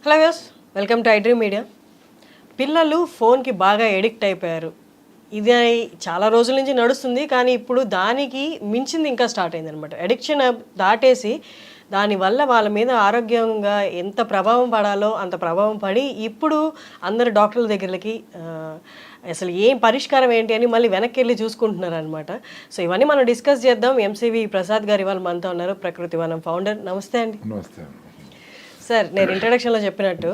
Hello views, welcome to iDream media. పిల్లలు ఫోన్కి బాగా ఎడిక్ట్ అయిపోయారు. ఇది చాలా రోజుల నుంచి నడుస్తుంది, కానీ ఇప్పుడు దానికి మించింది ఇంకా స్టార్ట్ అయిందనమాట. అడిక్షన్ దాటేసి దానివల్ల వాళ్ళ మీద ఆరోగ్యంగా ఎంత ప్రభావం పడాలో అంత ప్రభావం పడి ఇప్పుడు అందరు డాక్టర్ల దగ్గరికి అసలు ఏం పరిష్కారం ఏంటి అని మళ్ళీ వెనక్కి వెళ్ళి చూసుకుంటున్నారు అనమాట. సో ఇవన్నీ మనం డిస్కస్ చేద్దాం. ఎంసీవి ప్రసాద్ గారు ఇవాళ మనతో ఉన్నారు, ప్రకృతి వనం ఫౌండర్. నమస్తే అండి. నమస్తే సార్, నేను ఇంట్రడక్షన్లో చెప్పినట్టు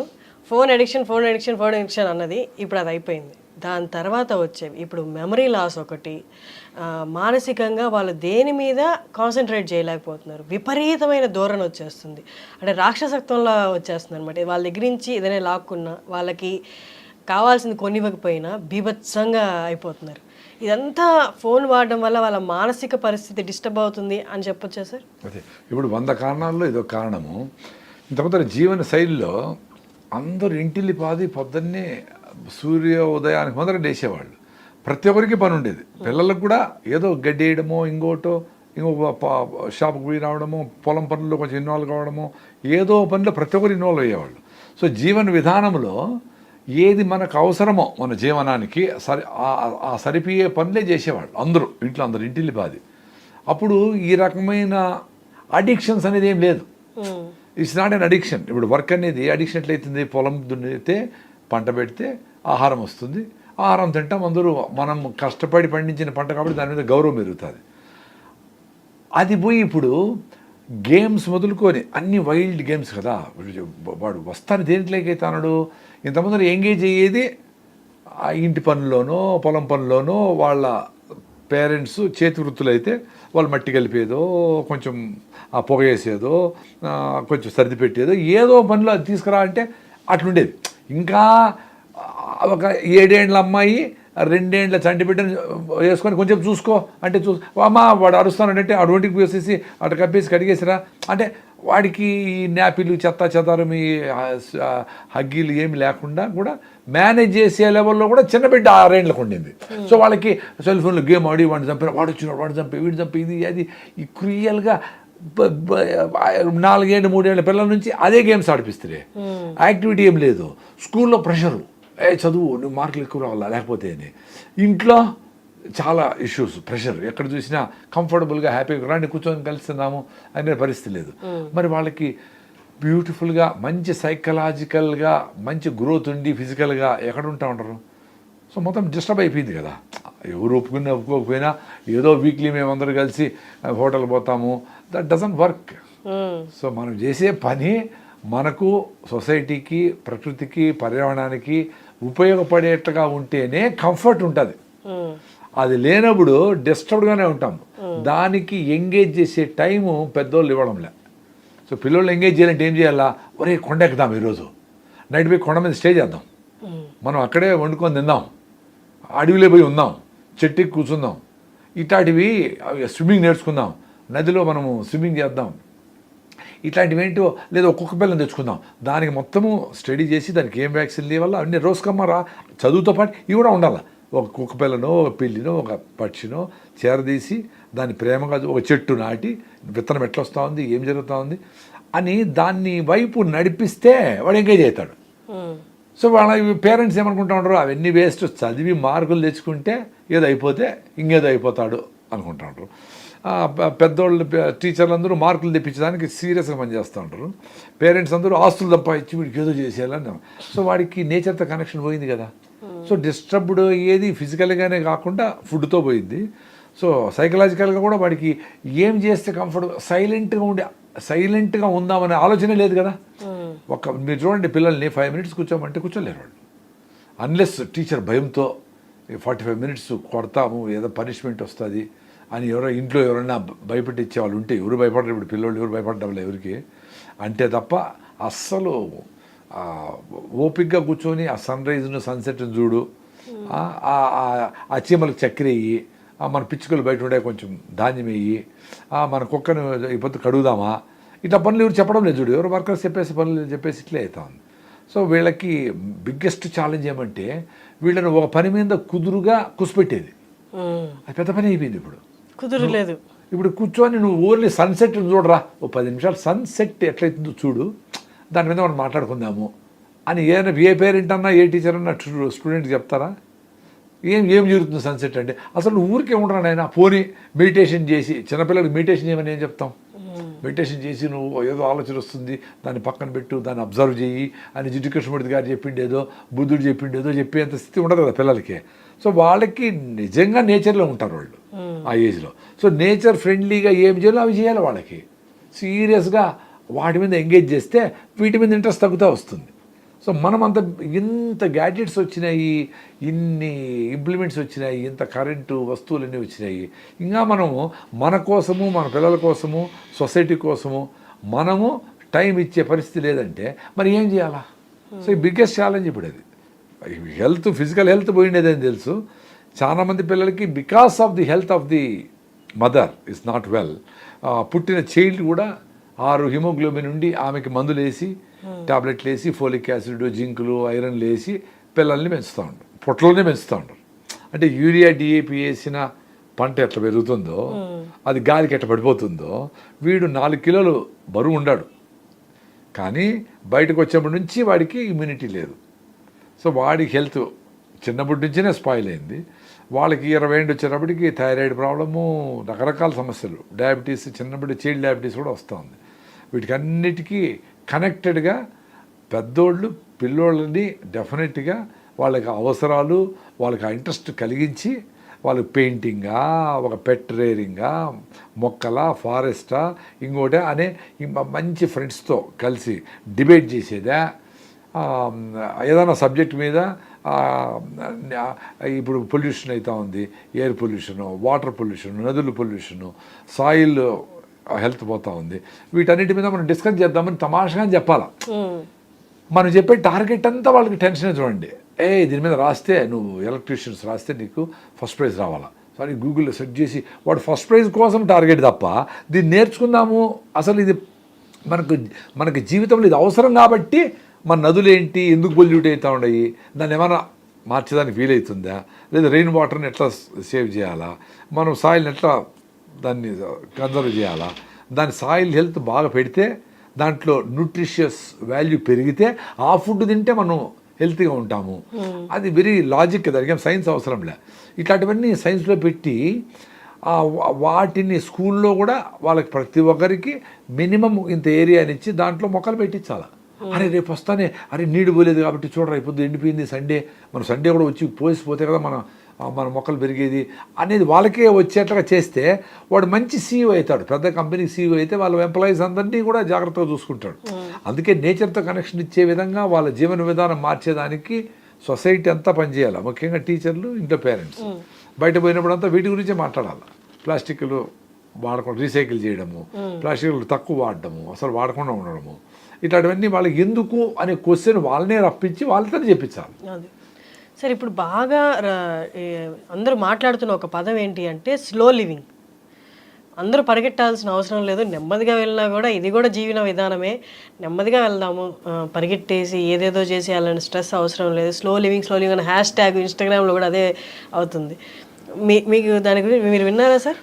ఫోన్ అడిక్షన్ అన్నది ఇప్పుడు అది అయిపోయింది. దాని తర్వాత వచ్చేవి ఇప్పుడు మెమరీ లాస్ ఒకటి, మానసికంగా వాళ్ళు దేని మీద కాన్సన్ట్రేట్ చేయలేకపోతున్నారు. విపరీతమైన ధోరణి వచ్చేస్తుంది, అంటే రాక్షసత్వంలో వచ్చేస్తుంది అనమాట. వాళ్ళ దగ్గర నుంచి ఏదైనా లాక్కున్నా వాళ్ళకి కావాల్సింది కొనివ్వకపోయినా బీభత్సంగా అయిపోతున్నారు. ఇదంతా ఫోన్ వాడడం వల్ల వాళ్ళ మానసిక పరిస్థితి డిస్టర్బ్ అవుతుంది అని చెప్పొచ్చా సార్? అదే ఇప్పుడు 100 కారణాల్లో ఇదో కారణము. ఇంతకుముందు జీవన శైలిలో అందరూ ఇంటిల్లిపాది పొద్దున్నే సూర్య ఉదయానికి మొదలు లేచేవాళ్ళు. ప్రతి ఒక్కరికి పని ఉండేది. పిల్లలకు కూడా ఏదో గడ్డి వేయడమో ఇంకో షాప్కి పోయి రావడమో, పొలం పనుల్లో కొంచెం ఇన్వాల్వ్ కావడమో, ఏదో పనిలో ప్రతి ఒక్కరు ఇన్వాల్వ్ అయ్యేవాళ్ళు. సో జీవన విధానంలో ఏది మనకు అవసరమో మన జీవనానికి ఆ సరిపోయే పనులే చేసేవాళ్ళు అందరూ, ఇంట్లో అందరూ ఇంటిల్లిపాది. అప్పుడు ఈ రకమైన అడిక్షన్స్ అనేది ఏం లేదు. It's not an addiction. ఇప్పుడు వర్క్ అనేది అడిక్షన్ ఎట్లయితుంది? పొలం దున్నితే పంట పెడితే ఆహారం వస్తుంది, ఆహారం తింటాం అందరూ. మనం కష్టపడి పండించిన పంట కాబట్టి దాని మీద గౌరవం పెరుగుతుంది. అది పోయి ఇప్పుడు గేమ్స్ మొదలుకొని అన్ని వైల్డ్ గేమ్స్ కదా. వాడు వస్తాను దేంట్లోకైతే అన్నాడు. ఇంతమంది ఎంగేజ్ అయ్యేది ఇంటి పనుల్లోనో పొలం పనుల్లోనో. వాళ్ళ పేరెంట్స్ చేతి వృత్తులు అయితే వాళ్ళు మట్టి కలిపేదో, కొంచెం ఆ పొగ వేసేదో, కొంచెం సర్ది పెట్టేదో, ఏదో పనిలో అది తీసుకురా అంటే అట్లుండేది. ఇంకా ఒక 7 ఏళ్ళ అమ్మాయి 2 ఏళ్ళ చంటి బిడ్డను వేసుకొని కొంచెం చూసుకో అంటే అమ్మా వాడు అరుస్తానంటే ఆ ఒంటికి వేసేసి అటు కప్పేసి కడిగేసిరా అంటే వాడికి ఈ న్యాపిలు చెత్త చెదారం ఈ హగ్గీలు ఏమి లేకుండా కూడా మేనేజ్ చేసే లెవెల్లో కూడా చిన్న బిడ్డ 6 ఏళ్ళకు ఉండింది. సో వాళ్ళకి సెల్ ఫోన్లో గేమ్ ఆడి వాడిని చంపారు, వాడు వచ్చినాడు, వాడు చంపి వీడు చంపి ఇది అది ఈ క్రియల్గా 4 ఏళ్ళు 3 ఏళ్ళ పిల్లల నుంచి అదే గేమ్స్ ఆడిపిస్తారు. యాక్టివిటీ ఏం లేదు. స్కూల్లో ప్రెషరు, చదువు నువ్వు మార్కులు ఎక్కువ రావాలా లేకపోతే అని. ఇంట్లో చాలా ఇష్యూస్, ప్రెషర్. ఎక్కడ చూసినా కంఫర్టబుల్గా హ్యాపీగా రాండి కూర్చొని కలుస్తున్నాము అనే పరిస్థితి లేదు. మరి వాళ్ళకి బ్యూటిఫుల్గా మంచి సైకలాజికల్గా మంచి గ్రోత్ ఉండి ఫిజికల్గా ఎక్కడ ఉంటా ఉంటారు? సో మొత్తం డిస్టర్బ్ అయిపోయింది కదా. ఎవరు ఒప్పుకోకపోయినా ఏదో వీక్లీ మేమందరూ కలిసి హోటల్ పోతాము. That doesn't work. సో మనం చేసే పని మనకు సొసైటీకి, ప్రకృతికి, పర్యావరణానికి ఉపయోగపడేట్టుగా ఉంటేనే కంఫర్ట్ ఉంటుంది. అది లేనప్పుడు డిస్టర్బ్డ్గానే ఉంటాం. దానికి ఎంగేజ్ చేసే టైము పెద్దోళ్ళు ఇవ్వడంలే. సో పిల్లలు ఎంగేజ్ చేయాలంటే ఏం చేయాలా? ఒరే కొండ ఎక్కుదాం, ఈరోజు నైట్ పోయి కొండ మీద స్టే చేద్దాం, మనం అక్కడే వండుకొని తిందాం, అడవిలో పోయి ఉందాం, చెట్టుకి కూర్చుందాం, ఇట్లాంటివి స్విమ్మింగ్ నేర్చుకుందాం, నదిలో మనము స్విమ్మింగ్ చేద్దాం, ఇట్లాంటివి ఏంటో లేదా ఒక్కొక్క పిల్లని తెచ్చుకుందాం. దానికి మొత్తము స్టడీ చేసి దానికి ఏం వ్యాక్సిన్ ఇవ్వాలా అన్నీ రోజుకమ్మరా చదువుతో పాటు ఇవి కూడా ఉండాలి. ఒక కుక్క పిల్లనో, ఒక పిల్లినో, ఒక పక్షినో చేరదీసి దాన్ని ప్రేమగా ఒక చెట్టు నాటి విత్తనం ఎట్లా వస్తూ ఉంది, ఏం జరుగుతూ ఉంది అని దాన్ని వైపు నడిపిస్తే వాడు ఎంగేజ్ అవుతాడు. సో వాళ్ళ పేరెంట్స్ ఏమనుకుంటా ఉంటారు, అవన్నీ వేస్ట్, చదివి మార్కులు తెచ్చుకుంటే ఏదో అయిపోతే ఇంకేదో అయిపోతాడు అనుకుంటా ఉంటారు. పెద్దోళ్ళు టీచర్లు అందరూ మార్కులు తెప్పించడానికి సీరియస్గా పనిచేస్తూ ఉంటారు. పేరెంట్స్ అందరూ ఆస్తులు తప్ప ఇచ్చి వీడికి ఏదో చేసేయాలని. సో వాడికి నేచర్తో కనెక్షన్ పోయింది కదా. సో డిస్టర్బ్డ్ అయ్యేది ఫిజికల్గానే కాకుండా ఫుడ్తో పోయింది. సో సైకలాజికల్గా కూడా వాడికి ఏం చేస్తే కంఫర్ట్, సైలెంట్గా ఉందామనే ఆలోచనే లేదు కదా. మీరు చూడండి, పిల్లల్ని 5 మినిట్స్ కూర్చోమంటే కూర్చోలేరు వాళ్ళు. అన్లెస్ టీచర్ భయంతో 45 మినిట్స్ కొడతాము ఏదో పనిష్మెంట్ వస్తుంది అని ఇంట్లో ఎవరైనా భయపెట్టించే వాళ్ళు ఉంటే, ఎవరు భయపడరు ఇప్పుడు పిల్లలు, ఎవరు భయపడ్డం ఎవరికి అంటే తప్ప అస్సలు ఓపిక్గా కూర్చొని ఆ సన్ రైజ్ను సన్సెట్ను చూడు, ఆ చీమలకు చక్కెర వేయి, మన పిచ్చుకలు బయట ఉండే కొంచెం ధాన్యం వేయి, మన కుక్కను ఇప్పుడు కడుగుదామా, ఇట్లా పనులు ఎవరు చెప్పడం లేదు చూడు. ఎవరు వర్కర్స్ చెప్పేసి పనులు చెప్పేసి ఇట్లే అవుతా ఉంది. సో వీళ్ళకి బిగ్గెస్ట్ ఛాలెంజ్ ఏమంటే వీళ్ళని ఒక పని మీద కుదురుగా కుసిపెట్టేది. అది పెద్ద పని అయిపోయింది. ఇప్పుడు కుదరలేదు. ఇప్పుడు కూర్చొని నువ్వు ఓన్లీ సన్సెట్ చూడరా, ఓ 10 నిమిషాలు సన్సెట్ ఎట్లయితుందో చూడు, దాని మీద మనం మాట్లాడుకుందాము అని ఏ పేరెంట్ అన్నా ఏ టీచర్ అన్నా స్టూడెంట్ చెప్తారా? ఏం జరుగుతుంది సన్సెట్ అంటే? అసలు ఊరికే ఉండరా నాయన, పోనీ మెడిటేషన్ చేసి, చిన్నపిల్లలకి మెడిటేషన్ చేయమని ఏం చెప్తాం? మెడిటేషన్ చేసి నువ్వు ఏదో ఆలోచన వస్తుంది దాన్ని పక్కన పెట్టు, దాన్ని అబ్జర్వ్ చేయి అని జిడ్డు కృష్ణమూర్తి గారు చెప్పిండేదో, బుద్ధుడు చెప్పిండేదో చెప్పేంత స్థితి ఉండదు కదా పిల్లలకి. సో వాళ్ళకి నిజంగా నేచర్లో ఉంటారు వాళ్ళు ఆ ఏజ్లో. సో నేచర్ ఫ్రెండ్లీగా ఏం చేయాలో అవి చేయాలి వాళ్ళకి. సీరియస్గా వాటి మీద ఎంగేజ్ చేస్తే వీటి మీద ఇంట్రెస్ట్ తగ్గుతూ వస్తుంది. సో మనమంత ఇంత గ్యాడ్జెట్స్ వచ్చినాయి, ఇన్ని ఇంప్లిమెంట్స్ వచ్చినాయి, ఇంత కరెంటు వస్తువులన్నీ వచ్చినాయి, ఇంకా మనము మన కోసము, మన పిల్లల కోసము, సొసైటీ కోసము మనము టైం ఇచ్చే పరిస్థితి లేదంటే మరి ఏం చేయాలా? సో ఈ బిగ్గెస్ట్ ఛాలెంజ్ ఇప్పుడు అది. ఫిజికల్ హెల్త్ పోయిండేదని తెలుసు. చాలామంది పిల్లలకి because of the health of the mother is not well, పుట్టిన చైల్డ్ కూడా 6 హిమోగ్లోబిన్ నుండి ఆమెకి మందులు వేసి, టాబ్లెట్లు వేసి, ఫోలిక్ యాసిడ్, జింకులు, ఐరన్లు వేసి పిల్లల్ని పెంచుతూ ఉంటారు, పొట్టలోనే పెంచుతూ ఉంటారు. అంటే యూరియా డిఏపి వేసిన పంట ఎట్లా పెరుగుతుందో, అది గాలికి ఎట్లా పడిపోతుందో, వీడు 4 కిలోలు బరువు ఉండాడు, కానీ బయటకు వచ్చేప్పటి నుంచి వాడికి ఇమ్యూనిటీ లేదు. సో వాడికి హెల్త్ చిన్నప్పటి నుంచినే స్పాయిల్ అయింది. వాళ్ళకి 20 ఏళ్ళు వచ్చేటప్పటికి థైరాయిడ్ ప్రాబ్లము, రకరకాల సమస్యలు, డయాబెటీస్, చిన్నప్పటి చైల్డ్ డయాబెటీస్ కూడా వస్తుంది. వీటికి అన్నిటికీ కనెక్టెడ్గా పెద్దోళ్ళు పిల్లోళ్ళని డెఫినెట్గా వాళ్ళకి అవసరాలు, వాళ్ళకి ఆ ఇంట్రెస్ట్ కలిగించి, వాళ్ళకి పెయింటింగా, ఒక పెట్ రేరింగా, మొక్కలా, ఫారెస్టా, ఇంకోటే అనే మంచి ఫ్రెండ్స్తో కలిసి డిబేట్ చేసేదా, ఏదైనా సబ్జెక్ట్ మీద ఇప్పుడు పొల్యూషన్ అవుతూ ఉంది, ఎయిర్ పొల్యూషను, వాటర్ పొల్యూషను, నదుల పొల్యూషను, సాయిల్ హెల్త్ పోతూ ఉంది, వీటన్నిటి మీద మనం డిస్కస్ చేద్దామని తమాషగా చెప్పాలా. మనం చెప్పే టార్గెట్ అంతా వాళ్ళకి టెన్షన్ చూడండి. దీని మీద రాస్తే, నువ్వు ఎలక్ట్రీషియన్స్ రాస్తే నీకు ఫస్ట్ ప్రైజ్ రావాలా, సారీ గూగుల్లో సెర్చ్ చేసి వాడు ఫస్ట్ ప్రైజ్ కోసం టార్గెట్ తప్ప దీన్ని నేర్చుకుందాము, అసలు ఇది మనకి జీవితంలో ఇది అవసరం కాబట్టి మన నదులు ఏంటి, ఎందుకు పొల్యూట్ అవుతూ ఉన్నాయి, దాన్ని ఏమైనా మార్చేదానికి వీలవుతుందా, లేదా రెయిన్ వాటర్ని ఎట్లా సేవ్ చేయాలా, మనం సాయిల్ని ఎట్లా దాన్ని కన్జర్వ్ చేయాలా, దాని సాయిల్ హెల్త్ బాగా పెడితే, దాంట్లో న్యూట్రిషియస్ వాల్యూ పెరిగితే ఆ ఫుడ్ తింటే మనం హెల్తీగా ఉంటాము. అది వెరీ లాజిక్, దానికి ఏం సైన్స్ అవసరంలే. ఇట్లాంటివన్నీ సైన్స్లో పెట్టి వాటిని స్కూల్లో కూడా వాళ్ళకి ప్రతి ఒక్కరికి మినిమం ఇంత ఏరియానిచ్చి దాంట్లో మొక్కలు పెట్టించాలి. అరే రేపు వస్తానే, అరే నీడు పోలేదు కాబట్టి చూడరా ఇప్పుడు ఎండిపోయింది, మనం సండే కూడా వచ్చి పోసిపోతే కదా మన మొక్కలు పెరిగేది అనేది వాళ్ళకే వచ్చేట్లుగా చేస్తే వాడు మంచి సీఈఓ అవుతాడు. పెద్ద కంపెనీకి సీఈఓ అయితే వాళ్ళ ఎంప్లాయీస్ అందరినీ కూడా జాగ్రత్తగా చూసుకుంటాడు. అందుకే నేచర్తో కనెక్షన్ ఇచ్చే విధంగా వాళ్ళ జీవన విధానం మార్చేదానికి సొసైటీ అంతా పనిచేయాలి, ముఖ్యంగా టీచర్లు, ఇంట్లో పేరెంట్స్. బయట పోయినప్పుడు అంతా వీటి గురించే మాట్లాడాలి. ప్లాస్టిక్లు వాడకుండా రీసైకిల్ చేయడము, ప్లాస్టిక్లు తక్కువ వాడడము, అసలు వాడకుండా ఉండడము, ఇట్లాంటివన్నీ వాళ్ళకి ఎందుకు అనే క్వశ్చన్ వాళ్ళనే రప్పించి వాళ్ళతో చెప్పించాలి. సార్ ఇప్పుడు బాగా అందరూ మాట్లాడుతున్న ఒక పదం ఏంటి అంటే స్లో లివింగ్. అందరూ పరిగెట్టాల్సిన అవసరం లేదు, నెమ్మదిగా వెళ్ళినా కూడా ఇది కూడా జీవన విధానమే, నెమ్మదిగా వెళ్దాము, పరిగెట్టేసి ఏదేదో చేసి అలాంటి స్ట్రెస్ అవసరం లేదు, స్లో లివింగ్ అని హ్యాష్ ట్యాగ్ ఇన్స్టాగ్రామ్లో కూడా అదే అవుతుంది. మీకు దాని గురించి మీరు విన్నారా సార్?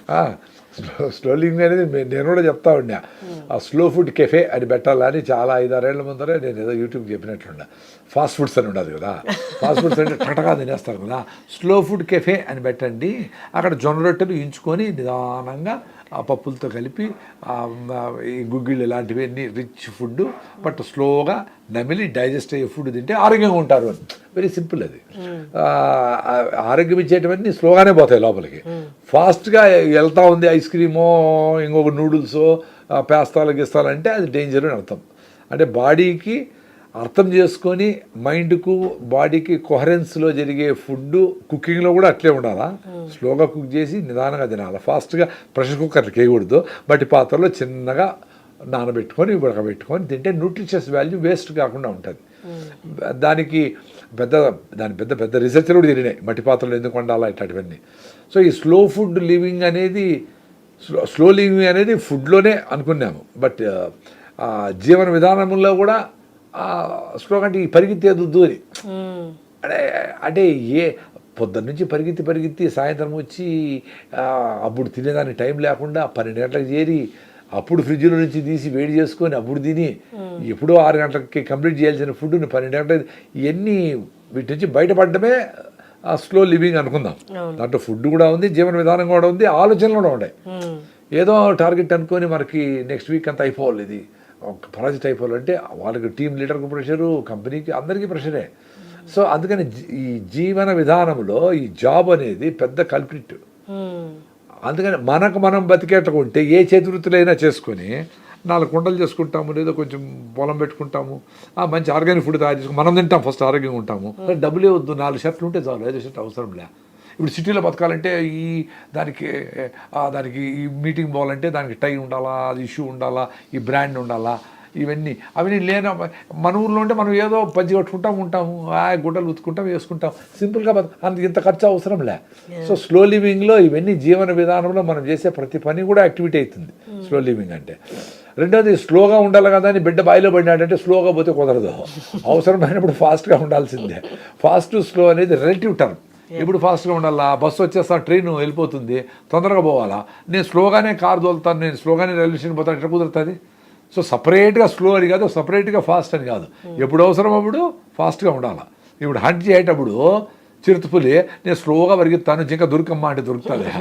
స్లో లివింగ్ అనేది నేను కూడా చెప్తా ఉన్నా. ఆ స్లో ఫుడ్ కెఫే అని పెట్టాలని చాలా 5-6 ఏళ్ల ముందరే నేను ఏదో యూట్యూబ్ చెప్పినట్లున్నా. ఫాస్ట్ ఫుడ్స్ అని ఉండదు కదా, ఫాస్ట్ ఫుడ్స్ అంటే టటగా తినేస్తారు కదా, స్లో ఫుడ్ కెఫే అని పెట్టండి. అక్కడ జొన్న రొట్టెలు ఇంచుకొని నిదానంగా ఆ పప్పులతో కలిపి ఈ గుగ్గిళ్ళు ఇలాంటివన్నీ రిచ్ ఫుడ్, బట్ స్లోగా నమిలి డైజెస్ట్ అయ్యే ఫుడ్ తింటే ఆరోగ్యంగా ఉంటారు అని. వెరీ సింపుల్ అది. ఆరోగ్యం ఇచ్చేటివన్నీ స్లోగానే పోతాయి లోపలికి. ఫాస్ట్గా వెళ్తూ ఉంది ఐస్ క్రీమో, ఇంకొక నూడిల్సో, పేస్తాలు గిస్తాలు అంటే అది డేంజర్ అని అర్థం. అంటే బాడీకి అర్థం చేసుకొని మైండ్కు బాడీకి కొహరెన్స్లో జరిగే ఫుడ్ కుకింగ్లో కూడా అట్లే ఉండాలా. స్లోగా కుక్ చేసి నిదానంగా తినాలి. ఫాస్ట్గా ప్రెషర్ కుక్కర్కి వేయకూడదు, బట్టి పాత్రలో చిన్నగా నానబెట్టుకొని ఉడకబెట్టుకొని తింటే న్యూట్రిషియస్ వాల్యూ వేస్ట్ కాకుండా ఉంటుంది. దానికి పెద్ద రీసెర్చ్లు కూడా తిరిగినాయి, మట్టి పాత్రలు ఎందుకు వండాలా ఇట్లాంటివన్నీ. సో ఈ స్లో ఫుడ్ లివింగ్ అనేది, స్లో లివింగ్ అనేది ఫుడ్లోనే అనుకున్నాము, బట్ జీవన విధానంలో కూడా స్లో అంటే ఈ పరిగెత్తేదొద్దు అని. అంటే పొద్దున్న నుంచి పరిగెత్తి సాయంత్రం వచ్చి అప్పుడు తినేదానికి టైం లేకుండా 12 గంటలకు చేరి అప్పుడు ఫ్రిడ్జ్లో నుంచి తీసి వేడి చేసుకొని అప్పుడు తిని ఎప్పుడో 6 గంటలకి కంప్లీట్ చేయాల్సిన ఫుడ్ని 12 గంటలు ఇవన్నీ వీటి నుంచి బయటపడడమే స్లో లివింగ్ అనుకుందాం. దాంట్లో ఫుడ్ కూడా ఉంది, జీవన విధానం కూడా ఉంది, ఆలోచనలు కూడా ఉన్నాయి. ఏదో టార్గెట్ అనుకొని మనకి నెక్స్ట్ వీక్ అంతా అయిపోవాలి, ఇది ఒక ప్రాజెక్ట్ అయిపోవాలంటే వాళ్ళకి టీం లీడర్కి ప్రెషరు, కంపెనీకి అందరికీ ప్రెషరే. సో అందుకని ఈ జీవన విధానంలో ఈ జాబ్ అనేది పెద్ద కల్ప్రిట్. అందుకని మనకు మనం బతికేటకుంటే ఏ చేతివృత్తులైనా చేసుకొని 4 కుండలు చేసుకుంటాము, లేదా కొంచెం పొలం పెట్టుకుంటాము, మంచి ఆర్గానిక్ ఫుడ్ తయారు చేసుకుని మనం తింటాం, ఫస్ట్ ఆరోగ్యంగా ఉంటాము. డబ్బులే వద్దు, 4 షర్ట్లు ఉంటే చాలు, 5 షర్ట్లు అవసరం లే. ఇప్పుడు సిటీలో బతకాలంటే దానికి ఈ మీటింగ్ పోవాలంటే దానికి టై ఉండాలా, అది ఇష్యూ ఉండాలా, ఈ బ్రాండ్ ఉండాలా, అవన్నీ లేని మన ఊర్లో ఉంటే మనం ఏదో పంచి కట్టుకుంటాము, ఉంటాము, గుడ్డలు ఉతుకుంటాం, వేసుకుంటాం, సింపుల్గా ఇంత ఖర్చు అవసరం లే. సో స్లో లివింగ్లో ఇవన్నీ జీవన విధానంలో మనం చేసే ప్రతి పని కూడా యాక్టివిటీ అవుతుంది స్లో లివింగ్ అంటే. రెండోది స్లోగా ఉండాలి కదా అని బిడ్డ బాయిలో పడినాడంటే స్లోగా పోతే కుదరదు, అవసరమైనప్పుడు ఫాస్ట్గా ఉండాల్సిందే. ఫాస్ట్ స్లో అనేది రిలేటివ్ టర్మ్. ఇప్పుడు ఫాస్ట్గా ఉండాలా, బస్సు వచ్చేస్తా, ట్రైన్ వెళ్ళిపోతుంది, తొందరగా పోవాలా, నేను స్లోగానే కారు తోలుతాను, నేను స్లోగానే రైల్వే స్టేషన్ పోతాను, ఎట్లా కుదురుతుంది? సో సపరేట్గా స్లో అని కాదు, సపరేట్గా ఫాస్ట్ అని కాదు, ఎప్పుడు అవసరం అప్పుడు ఫాస్ట్గా ఉండాలి. ఇప్పుడు హంట్ చేసేటప్పుడు చిరుతపులి నేను స్లోగా పరిగెత్తాను, జింక దొరికమ్మా అంటే దొరుకుతుంది.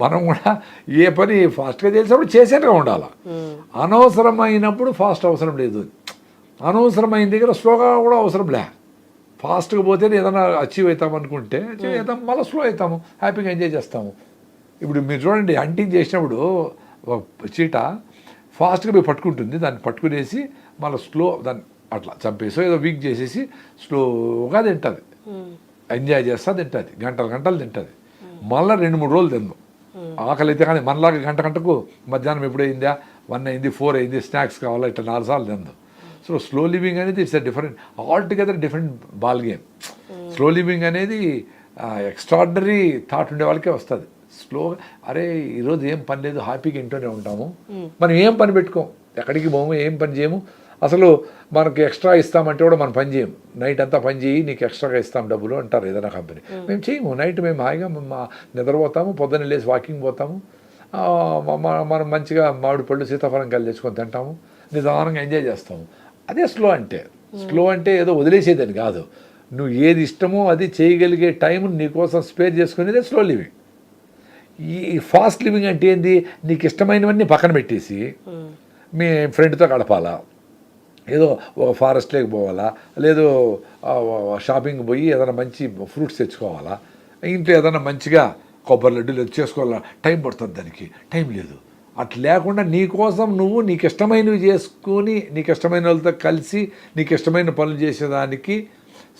మనం కూడా ఏ పని ఫాస్ట్గా చేసినప్పుడు చేసేట్టుగా ఉండాలి. అనవసరమైనప్పుడు ఫాస్ట్ అవసరం లేదు, అనవసరమైన దగ్గర స్లోగా కూడా అవసరం లే. ఫాస్ట్గా పోతే ఏదైనా అచీవ్ అవుతాం అనుకుంటే చేద్దాం, మళ్ళీ స్లో అవుతాము, హ్యాపీగా ఎంజాయ్ చేస్తాము. ఇప్పుడు మీరు చూడండి, హంటింగ్ చేసినప్పుడు చీట ఫాస్ట్గా పోయి పట్టుకుంటుంది, దాన్ని పట్టుకునేసి మళ్ళీ స్లో దాన్ని అట్లా చంపేసి ఏదో వీక్ చేసేసి స్లోగా తింటుంది, ఎంజాయ్ చేస్తా తింటుంది, గంటలు తింటుంది, మళ్ళీ 2-3 రోజులు తిందాం. ఆకలి అయితే కానీ మనలాగా గంటకు మధ్యాహ్నం ఎప్పుడైందా 1 అయింది 4 అయింది స్నాక్స్ కావాలా ఇట్లా 4 సార్లు తిందాం. సో స్లో లివింగ్ అనేది it's all together different ball game. Slow living అనేది ఎక్స్ట్రాడినరీ థాట్ ఉండే వాళ్ళకే వస్తుంది. స్లోగా అరే ఈరోజు ఏం పని లేదు, హ్యాపీగా ఇంట్లోనే ఉంటాము, మనం ఏం పని పెట్టుకోం, ఎక్కడికి పోము, ఏం పని చేయము, అసలు మనకి ఎక్స్ట్రా ఇస్తామంటే కూడా మనం పని చేయము. నైట్ అంతా పని చేయి, నీకు ఎక్స్ట్రాగా ఇస్తాం డబ్బులు అంటారు ఏదైనా కంపెనీ. మేము చేయము, నైట్ మేము హాయిగా నిద్రపోతాము, పొద్దున్న లేసి వాకింగ్ పోతాము, మనం మంచిగా మామిడి పళ్ళు సీతాఫలం కాయలు తెచ్చుకొని తింటాము, నిదానంగా ఎంజాయ్ చేస్తాము. అదే స్లో అంటే. స్లో అంటే ఏదో వదిలేసేదని కాదు, నువ్వు ఏది ఇష్టమో అది చేయగలిగే టైం నీకోసం స్పేర్ చేసుకునేదే స్లో లివింగ్. ఈ ఫాస్ట్ లివింగ్ అంటే ఏంది, నీకు ఇష్టమైనవన్నీ పక్కన పెట్టేసి మీ ఫ్రెండ్తో గడపాలా, ఏదో ఒక ఫారెస్ట్లోకి పోవాలా, లేదో షాపింగ్ పోయి ఏదైనా మంచి ఫ్రూట్స్ తెచ్చుకోవాలా, ఇంట్లో ఏదైనా మంచిగా కొబ్బరి లడ్డూలు చేసుకోవాలా, టైం పడుతుంది, దానికి టైం లేదు. అట్లా లేకుండా నీకోసం నువ్వు నీకు ఇష్టమైనవి చేసుకుని నీకు ఇష్టమైన వాళ్ళతో కలిసి నీకు ఇష్టమైన పనులు చేసేదానికి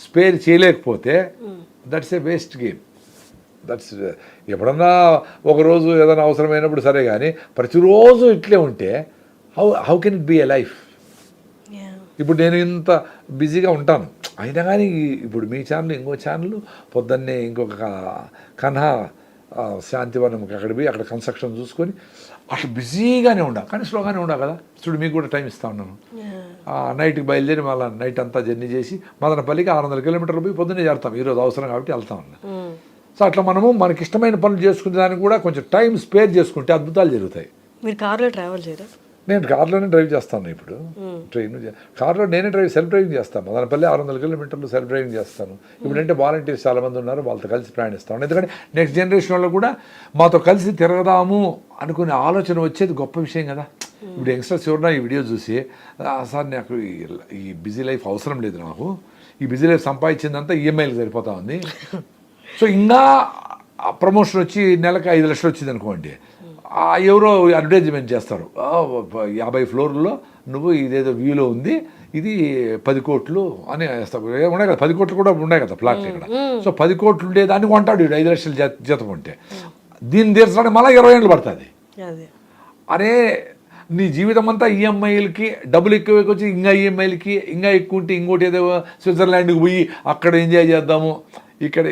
స్పేర్ చేయలేకపోతే that's a waste game. That's ఎప్పుడన్నా ఒకరోజు ఏదైనా అవసరమైనప్పుడు సరే, కానీ ప్రతిరోజు ఇట్లే ఉంటే how can it be a life? ఇప్పుడు నేను ఇంత బిజీగా ఉంటాను అయినా కానీ ఇప్పుడు మీ ఛానల్, ఇంకో ఛానల్, పొద్దున్నే ఇంకొక కన్హా శాంతివనంకి అక్కడ పోయి అక్కడ కన్స్ట్రక్షన్ చూసుకొని అట్లా బిజీగానే ఉండా, కానీ స్లోగానే ఉండా కదా. చూడు మీకు కూడా టైం ఇస్తా ఉన్నాను. నైట్కి బయలుదేరి మళ్ళీ నైట్ అంతా జర్నీ చేసి మదనపల్లికి 600 కిలోమీటర్లు పోయి పొద్దున్నే చేరుతాం, ఈరోజు అవసరం కాబట్టి వెళ్తా ఉన్నా. సో అట్లా మనము మనకి ఇష్టమైన పనులు చేసుకునే దానికి కూడా కొంచెం టైం స్పేర్ చేసుకుంటే అద్భుతాలు జరుగుతాయి. మీరు కార్లో ట్రావెల్ చేయరా? నేను కార్లోనే డ్రైవ్ చేస్తాను. ఇప్పుడు కార్లో నేనే సెల్ఫ్ డ్రైవింగ్ చేస్తాను. మదనపల్లి 600 కిలోమీటర్లు సెల్ఫ్ డ్రైవింగ్ చేస్తాను. ఇప్పుడంటే వాలంటీర్స్ చాలామంది ఉన్నారు, వాళ్ళతో కలిసి ప్రయాణిస్తాను. ఎందుకంటే నెక్స్ట్ జనరేషన్ వాళ్ళు కూడా మాతో కలిసి తిరగదాము అనుకునే ఆలోచన వచ్చేది గొప్ప విషయం కదా. ఇప్పుడు యంగ్స్టర్స్ ఎవరన్నా ఈ వీడియో చూసి సార్ నాకు ఈ బిజీ లైఫ్ అవసరం లేదు, నాకు ఈ బిజీ లైఫ్ సంపాదించిందంతా ఈఎంఐలకు సరిపోతా ఉంది, సో ఇంకా ప్రమోషన్ వచ్చి నెలకు 5 లక్షలు వచ్చింది అనుకోండి, ఎవరో అడ్వర్టైజ్మెంట్ చేస్తారు, 50 ఫ్లోర్లో నువ్వు ఇదేదో వ్యూలో ఉంది, ఇది 10 కోట్లు అని వేస్తారు. ఉన్నాయి కదా 10 కోట్లు కూడా ఉన్నాయి కదా ప్లాట్లు ఇక్కడ. సో 10 కోట్లు ఉండేదాన్ని కొంటాడు 5 లక్షలు జీతం ఉంటే, దీన్ని తీర్చడానికి మళ్ళీ 20 ఏళ్ళు పడుతుంది. అరే నీ జీవితం అంతా ఈఎంఐలకి డబ్బులు ఎక్కువ వచ్చి ఇంకా ఈఎంఐలకి ఇంకా ఎక్కువ ఉంటే ఇంకోటి ఏదో స్విట్జర్లాండ్కి పోయి అక్కడ ఎంజాయ్ చేద్దాము, ఇక్కడ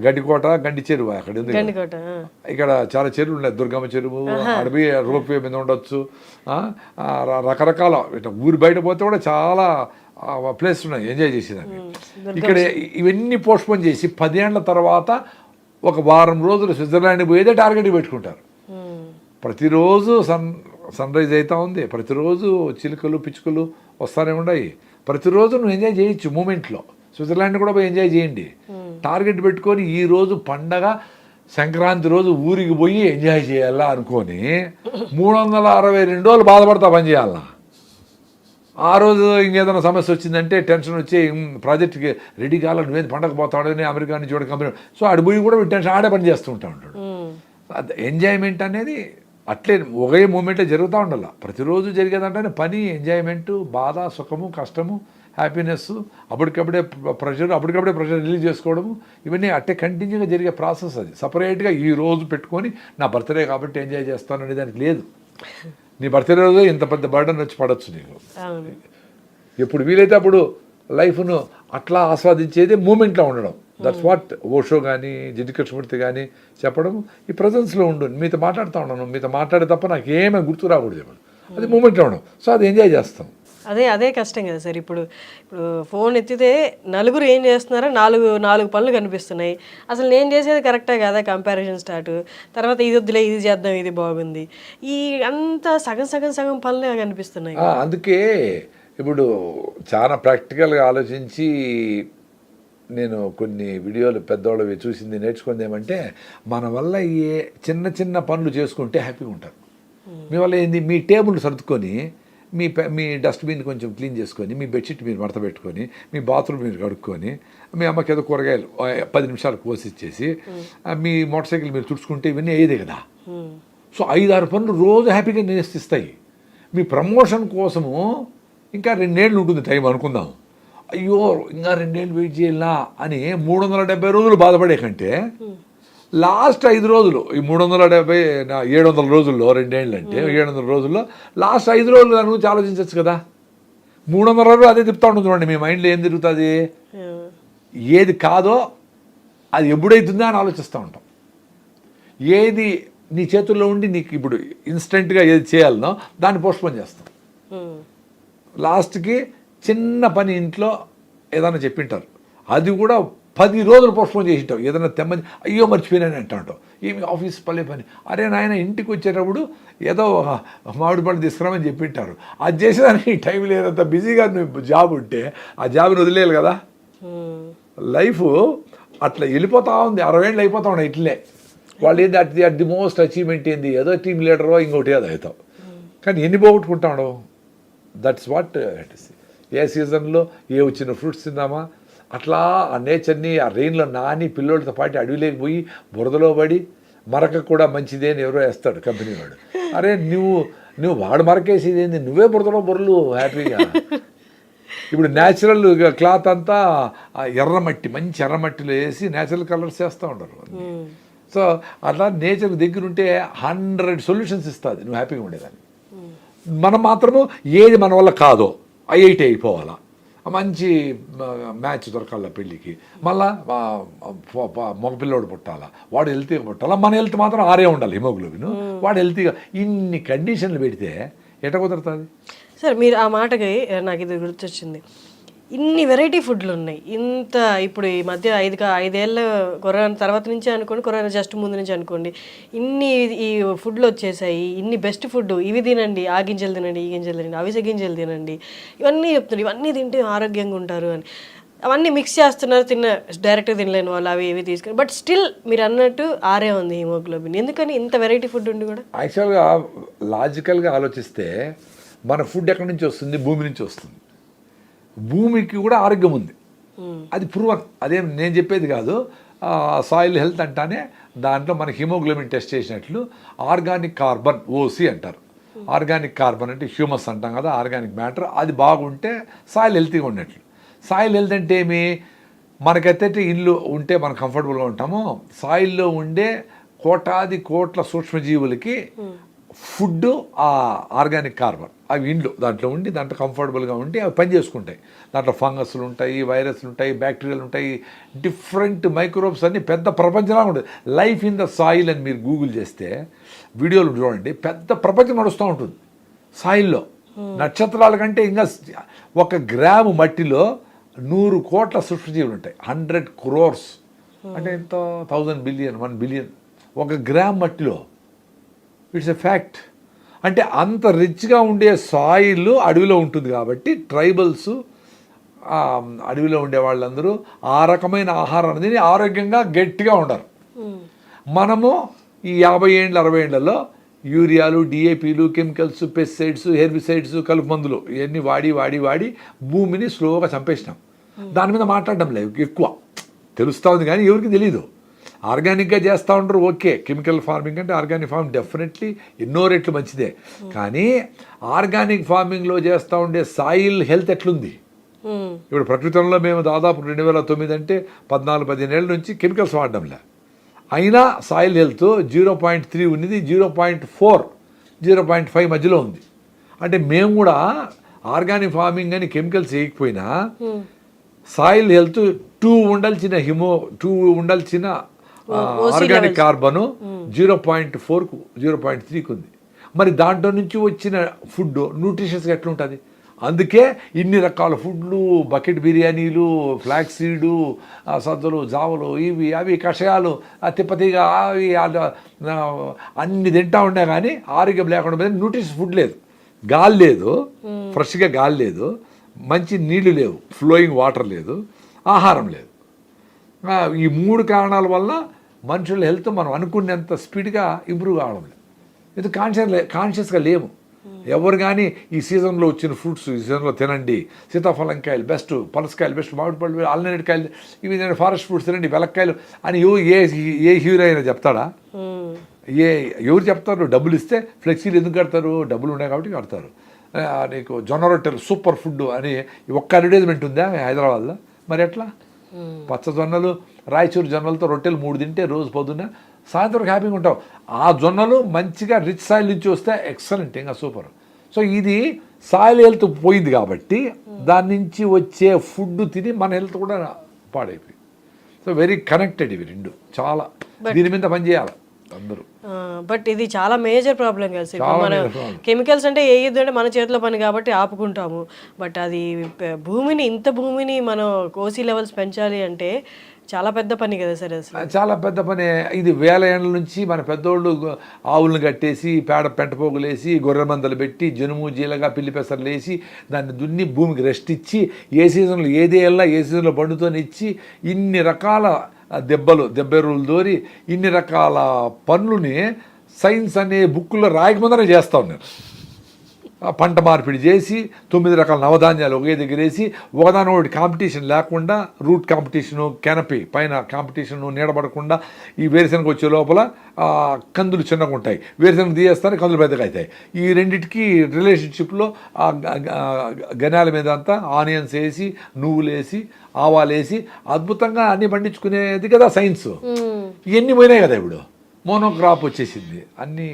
గండికోట గండి చెరువు అక్కడ ఉంది, ఇక్కడ చాలా చెరువులు ఉన్నాయి, దుర్గమ్మ చెరువు, అడవి రోప్వే మీద ఉండొచ్చు, రకరకాల ఊరి బయట పోతే కూడా చాలా ప్లేస్ ఉన్నాయి ఎంజాయ్ చేసేదాన్ని. ఇక్కడ ఇవన్నీ పోస్ట్పోన్ చేసి 10 ఏళ్ల తర్వాత ఒక వారం రోజులు స్విట్జర్లాండ్ పోయేదే టార్గెట్ పెట్టుకుంటారు. ప్రతిరోజు సన్ రైజ్ అవుతూ ఉంది, ప్రతిరోజు చిలుకలు పిచ్చుకలు వస్తూనే ఉన్నాయి, ప్రతిరోజు నువ్వు ఎంజాయ్ చేయొచ్చు మూమెంట్లో. స్విట్జర్లాండ్ కూడా పోయి ఎంజాయ్ చేయండి. టార్గెట్ పెట్టుకొని ఈ రోజు పండగ సంక్రాంతి రోజు ఊరికి పోయి ఎంజాయ్ చేయాలా అనుకొని 362 రోజులు బాధపడతా పని చేయాలన్నా. ఆ రోజు ఇంకేదైనా సమస్య వచ్చిందంటే టెన్షన్ వచ్చి ప్రాజెక్ట్కి రెడీ కావాలి, నువ్వేది పండగ పోతాడని అమెరికా నుంచి కూడా కంపెనీ, సో ఆడి పోయి కూడా టెన్షన్ ఆడే పని చేస్తూ ఉంటా ఉంటాడు. ఎంజాయ్మెంట్ అనేది అట్లే ఒకే మూమెంటే జరుగుతూ ఉండాలి. ప్రతిరోజు జరిగేదంటే పని, ఎంజాయ్మెంటు, బాధ, సుఖము, కష్టము, హ్యాపీనెస్, అప్పటికప్పుడే ప్రెషర్ రిలీజ్ చేసుకోవడము, ఇవన్నీ అట్టే కంటిన్యూగా జరిగే ప్రాసెస్. అది సపరేట్గా ఈ రోజు పెట్టుకొని నా బర్త్డే కాబట్టి ఎంజాయ్ చేస్తాను అనే దానికి లేదు. నీ బర్త్డే రోజు ఇంత పెద్ద బర్డన్ వచ్చి పడవచ్చు నీకు. ఎప్పుడు వీలైతే అప్పుడు లైఫ్ను అట్లా ఆస్వాదించేది మూమెంట్లో ఉండడం. దట్స్ వాట్ ఓషో కానీ జిడ్డు కృష్ణమూర్తి కానీ చెప్పడం. ఈ ప్రజెన్స్లో ఉండు, మీతో మాట్లాడుతూ ఉన్నాను, మీతో మాట్లాడే తప్ప నాకు ఏమీ గుర్తు రాకూడదు, అది మూమెంట్లో ఉండడం. సో అది ఎంజాయ్ చేస్తాం. అదే కష్టం కదా సార్. ఇప్పుడు ఫోన్ ఎత్తితే నలుగురు ఏం చేస్తున్నారో నాలుగు పనులు కనిపిస్తున్నాయి. అసలు నేను చేసేది కరెక్టే కదా, కంపారిజన్ స్టార్ట్, తర్వాత ఇది వద్దులే, ఇది చేద్దాం, ఇది బాగుంది, ఈ అంతా సగం పనులే కనిపిస్తున్నాయి. అందుకే ఇప్పుడు చాలా ప్రాక్టికల్గా ఆలోచించి నేను కొన్ని వీడియోలు పెద్దవాళ్ళవి చూసింది నేర్చుకుంది ఏమంటే, మన వల్ల ఏ చిన్న పనులు చేసుకుంటే హ్యాపీగా ఉంటారు. మీ వల్ల ఏంది, మీ టేబుల్ సర్దుకొని, మీ డస్ట్బిన్ కొంచెం క్లీన్ చేసుకొని, మీ బెడ్షీట్ మీరు మడత పెట్టుకొని, మీ బాత్రూమ్ మీరు కడుక్కొని, మీ అమ్మకి ఏదో కూరగాయలు 10 నిమిషాలు కోసి ఇచ్చేసి, మీ మోటార్ సైకిల్ మీరు తుడుచుకుంటే ఇవన్నీ అయ్యేదే కదా. సో 5-6 పనులు రోజు హ్యాపీగా నేర్పిస్తాయి. మీ ప్రమోషన్ కోసము ఇంకా 2 ఏళ్ళు ఉంటుంది టైం అనుకుందాం. అయ్యో ఇంకా 2 ఏళ్ళు వెయిట్ చేయాలా అని 370 రోజులు బాధపడే కంటే లాస్ట్ 5 రోజులు, ఈ 700 రోజుల్లో 2 ఏళ్ళు అంటే 700 రోజుల్లో లాస్ట్ 5 రోజులు దాని గురించి ఆలోచించవచ్చు కదా. 300 రోజులు అదే తిప్పుతూ ఉంటుంది చూడండి, మీ మైండ్లో ఏం తిరుగుతుంది, ఏది కాదో అది ఎప్పుడైతుందో అని ఆలోచిస్తూ ఉంటాం. ఏది నీ చేతుల్లో ఉండి నీకు ఇప్పుడు ఇన్స్టెంట్గా ఏది చేయాలనో దాన్ని పోస్ట్పోన్ చేస్తాం. లాస్ట్కి చిన్న పని ఇంట్లో ఏదైనా చెప్పింటారు, అది కూడా 10 రోజులు పోస్ట్పోన్ చేసి ఉంటావు. ఏదైనా తెమ్మని అయ్యో మర్చిపోయినాని అంటావు, ఏమి ఆఫీస్ పని, అరే నాయన ఇంటికి వచ్చేటప్పుడు ఏదో మామిడి పళ్ళు తీసుకురామని చెప్పింటారు, అది చేసేదానికి టైం లేదంత బిజీగా నువ్వు జాబ్ ఉంటే ఆ జాబ్ని వదిలేయాలి కదా. లైఫ్ అట్లా వెళ్ళిపోతూ ఉంది, 60 ఏళ్ళు అయిపోతా ఉన్నాయి ఇట్లే. వాళ్ళు ఏంది అట్ ది మోస్ట్ అచీవ్మెంట్ ఏంది, ఏదో టీమ్ లీడరో ఇంకోటి ఏదో అవుతావు, కానీ ఎన్ని పోగొట్టుకుంటాడు. That's what it is. ఏ సీజన్లో ఏ వచ్చిన ఫ్రూట్స్ తిందామా, అట్లా ఆ నేచర్ని ఆ రెయిన్లో నాని పిల్లోడితో పాటు అడవిలోకి పోయి బురదలో పడి, మరక కూడా మంచిదే అని ఎవరో వేస్తాడు కంపెనీ వాడు. అరే నువ్వు వాడు మరకేసేది ఏంది, నువ్వే బురదలో బుర్రలు హ్యాపీగా. ఇప్పుడు న్యాచురల్ క్లాత్ అంతా ఎర్రమట్టి, మంచి ఎర్రమట్టిలో వేసి న్యాచురల్ కలర్స్ వేస్తూ ఉంటారు. సో అట్లా నేచర్ దగ్గర ఉంటే 100 సొల్యూషన్స్ ఇస్తుంది నువ్వు హ్యాపీగా ఉండేదాన్ని. మనం మాత్రము ఏది మన వల్ల కాదో ఐఐటి అయిపోవాలా, మంచి మ్యాచ్ దొరకాల పెళ్ళికి, మళ్ళా మగపిల్లోడు పుట్టాలా, వాడు హెల్తీగా పుట్టాలా, మన హెల్త్ మాత్రం 6 ఉండాలి హిమోగ్లోబిన్, వాడు హెల్తీగా. ఇన్ని కండిషన్లు పెడితే ఎట కుదురుతుంది సార్? మీరు ఆ మాటకి నాకు ఇది గుర్తొచ్చింది. ఇన్ని వెరైటీ ఫుడ్లు ఉన్నాయి, ఇంత ఇప్పుడు ఈ మధ్య 5 ఏళ్ళ కరోనా తర్వాత నుంచి అనుకోండి, కరోనా జస్ట్ ముందు నుంచి అనుకోండి, ఇన్ని ఈ ఫుడ్లు వచ్చేసాయి. ఇన్ని బెస్ట్ ఫుడ్, ఇవి తినండి, ఆ గింజలు తినండి, ఈ గింజలు తినండి, అవిసె గింజలు తినండి, ఇవన్నీ చెప్తున్నారు, ఇవన్నీ తింటే ఆరోగ్యంగా ఉంటారు అని. అవన్నీ మిక్స్ చేస్తున్నారు, డైరెక్ట్గా తినలేని వాళ్ళు అవి ఇవి తీసుకుని. బట్ స్టిల్ మీరు అన్నట్టు 6 ఉంది హిమోగ్లోబిన్. ఎందుకని ఇంత వెరైటీ ఫుడ్ ఉండి కూడా? యాక్చువల్గా లాజికల్గా ఆలోచిస్తే మన ఫుడ్ ఎక్కడి నుంచి వస్తుంది, భూమి నుంచి వస్తుంది. భూమికి కూడా ఆరోగ్యం ఉంది, అది ప్రూవన్, అదేం నేను చెప్పేది కాదు. సాయిల్ హెల్త్ అంటానే దాంట్లో మనకి హిమోగ్లోబిన్ టెస్ట్ చేసినట్లు ఆర్గానిక్ కార్బన్ ఓసి అంటారు. ఆర్గానిక్ కార్బన్ అంటే హ్యూమస్ అంటాం కదా, ఆర్గానిక్ మ్యాటర్, అది బాగుంటే సాయిల్ హెల్తీగా ఉన్నట్లు. సాయిల్ హెల్త్ అంటే ఏమి, మనకైతే ఇల్లు ఉంటే మనం కంఫర్టబుల్గా ఉంటామో, సాయిల్లో ఉండే కోట్ల సూక్ష్మజీవులకి ఫుడ్ ఆ ఆర్గానిక్ కార్బన్, అవి ఇండ్లు దాంట్లో ఉండి దాంట్లో కంఫర్టబుల్గా ఉండి అవి పని చేసుకుంటాయి. దాంట్లో ఫంగస్లు ఉంటాయి, వైరస్లు ఉంటాయి, బ్యాక్టీరియాలు ఉంటాయి, డిఫరెంట్ మైక్రోబ్స్ అన్ని పెద్ద ప్రపంచంలా ఉంటుంది. లైఫ్ ఇన్ ద సాయిల్ అని మీరు గూగుల్ చేస్తే వీడియోలు చూడండి, పెద్ద ప్రపంచం నడుస్తూ ఉంటుంది సాయిల్లో. నక్షత్రాల కంటే ఇంకా 1 గ్రాము మట్టిలో 100 కోట్ల సూక్ష్మజీవులు ఉంటాయి. 100 crores అంటే ఎంత, 1000 బిలియన్ 1 బిలియన్ 1 గ్రామ్ మట్టిలో. It's a fact. అంటే అంత రిచ్గా ఉండే సాయిల్ అడవిలో ఉంటుంది కాబట్టి ట్రైబల్స్ అడవిలో ఉండే వాళ్ళందరూ ఆ రకమైన ఆహారం అనేది ఆరోగ్యంగా గట్టిగా ఉండరు. మనము ఈ 50 ఏళ్ళు 60 ఏళ్లలో యూరియాలు, డిఏపీలు, కెమికల్స్, పెస్టిసైడ్స్, హెర్బిసైడ్స్, కలుపు మందులు ఇవన్నీ వాడి భూమిని స్లోగా చంపేసినాం. దాని మీద మాట్లాడడం లేదు ఎక్కువ, తెలుస్తూ ఉంది కానీ ఎవరికి తెలీదు. ఆర్గానిక్గా చేస్తూ ఉంటారు, ఓకే. కెమికల్ ఫార్మింగ్ అంటే ఆర్గానిక్ ఫార్మింగ్ డెఫినెట్లీ ఎన్నో రెట్లు మంచిదే. కానీ ఆర్గానిక్ ఫార్మింగ్లో చేస్తూ ఉండే సాయిల్ హెల్త్ ఎట్లుంది? ఇప్పుడు ప్రకృతంలో మేము దాదాపు 2009 అంటే 14-15 ఏళ్ళ నుంచి కెమికల్స్ వాడడంలే, అయినా సాయిల్ హెల్త్ 0.3 ఉన్నది, 0.4, 0.5 మధ్యలో ఉంది. అంటే మేము కూడా ఆర్గానిక్ ఫార్మింగ్ అని కెమికల్స్ వేయకపోయినా సాయిల్ హెల్త్ 2 ఉండాల్సిన ఆర్గానిక్ కార్బను 0.4కు 0.3కు ఉంది. మరి దాంట్లో నుంచి వచ్చిన ఫుడ్ న్యూట్రిషన్స్గా ఎట్లుంటుంది? అందుకే ఇన్ని రకాల ఫుడ్లు, బకెట్ బిర్యానీలు, ఫ్లాక్స్ సీడు, సద్దలు, జావలు, ఇవి అవి కషాయాలు, తిప్పతీగ, అవి అన్ని తింటా ఉండే కానీ ఆరోగ్యం లేకుండా న్యూట్రిషన్ ఫుడ్ లేదు, గాలి లేదు, ఫ్రెష్గా గాలి లేదు, మంచి నీళ్లు లేవు, ఫ్లోయింగ్ వాటర్ లేదు, ఆహారం లేదు. ఈ 3 కారణాల వల్ల మనుషుల హెల్త్ మనం అనుకునేంత స్పీడ్గా ఇంప్రూవ్ కావడం లేదు. ఇది కాన్షియస్గా లేము ఎవరు. కానీ ఈ సీజన్లో వచ్చిన ఫ్రూట్స్ ఈ సీజన్లో తినండి, సీతాఫలంకాయలు బెస్ట్, పనసకాయలు బెస్ట్, మామిడి పళ్ళు, అల్లనేటికాయలు ఇవి ఫారెస్ట్ ఫ్రూట్స్ తినండి, వెలక్కాయలు అని ఏ హీరో అయినా చెప్తాడా? ఎవరు చెప్తారు? డబ్బులు ఇస్తే ఫ్లెక్సీలు ఎందుకు కడతారు? డబ్బులు ఉన్నాయి కాబట్టి కడతారు. నీకు జొన్న రొట్టెలు సూపర్ ఫుడ్ అని ఒక్క అడ్వర్టైజ్మెంట్ ఉందా హైదరాబాద్లో? మరి ఎట్లా? పచ్చ జొన్నలు, రాయచూరు జొన్నలతో రొట్టెలు 3 తింటే రోజు పొద్దున్న సాయంత్రం హ్యాపీగా ఉంటావు. ఆ జొన్నలు మంచిగా రిచ్ సాయిల్ నుంచి వస్తే ఎక్సలెంట్, ఇంకా సూపర్. సో ఇది సాయిల్ హెల్త్ పోయింది కాబట్టి దాని నుంచి వచ్చే ఫుడ్ తిని మన హెల్త్ కూడా పాడైపోయింది. సో వెరీ కనెక్టెడ్ ఇవి రెండు, చాలా దీని మీద పనిచేయాలి అందరూ. బట్ ఇది చాలా మేజర్ ప్రాబ్లం కదా సార్. మన కెమికల్స్ అంటే ఏదంటే మన చేతిలో పని కాబట్టి ఆపుకుంటాము. బట్ అది ఇంత భూమిని మనం కోసీ లెవెల్స్ పెంచాలి అంటే చాలా పెద్ద పని కదా సార్. అసలు చాలా పెద్ద పని. ఇది 1000 ఏళ్ళ నుంచి మన పెద్దోళ్ళు ఆవులను కట్టేసి పెంట పోగులేసి గొర్రె మందలు పెట్టి జనుము జీలగా పిల్లి పెసర్లు వేసి దాన్ని దున్ని భూమికి రెస్ట్ ఇచ్చి ఏ సీజన్లో ఏదే వెళ్ళా ఏ సీజన్లో పండుతోని ఇచ్చి ఇన్ని రకాల దెబ్బెరువులు దోరి ఇన్ని రకాల పనులని సైన్స్ అనే బుక్కుల్లో రాయకముందనే చేస్తూ ఉన్నారు. పంట మార్పిడి చేసి 9 రకాల నవధాన్యాలు ఒకే దగ్గర వేసి ఒకదాని ఒకటి కాంపిటీషన్ లేకుండా, రూట్ కాంపిటీషను, కెనపీ పైన కాంపిటీషను, నీడబడకుండా ఈ వేరుశనగ వచ్చే లోపల కందులు చిన్నగా ఉంటాయి, వేరుశనగ తీయేస్తానే కందులు పెద్దగా అవుతాయి. ఈ రెండింటికి రిలేషన్షిప్లో గనాల మీద అంతా ఆనియన్స్ వేసి, నువ్వులు వేసి, ఆవాలు వేసి అద్భుతంగా అన్ని పండించుకునేది కదా సైన్స్. ఇవన్నీ పోయినాయి కదా ఇప్పుడు. మోనోక్రాప్ వచ్చేసింది, అన్నీ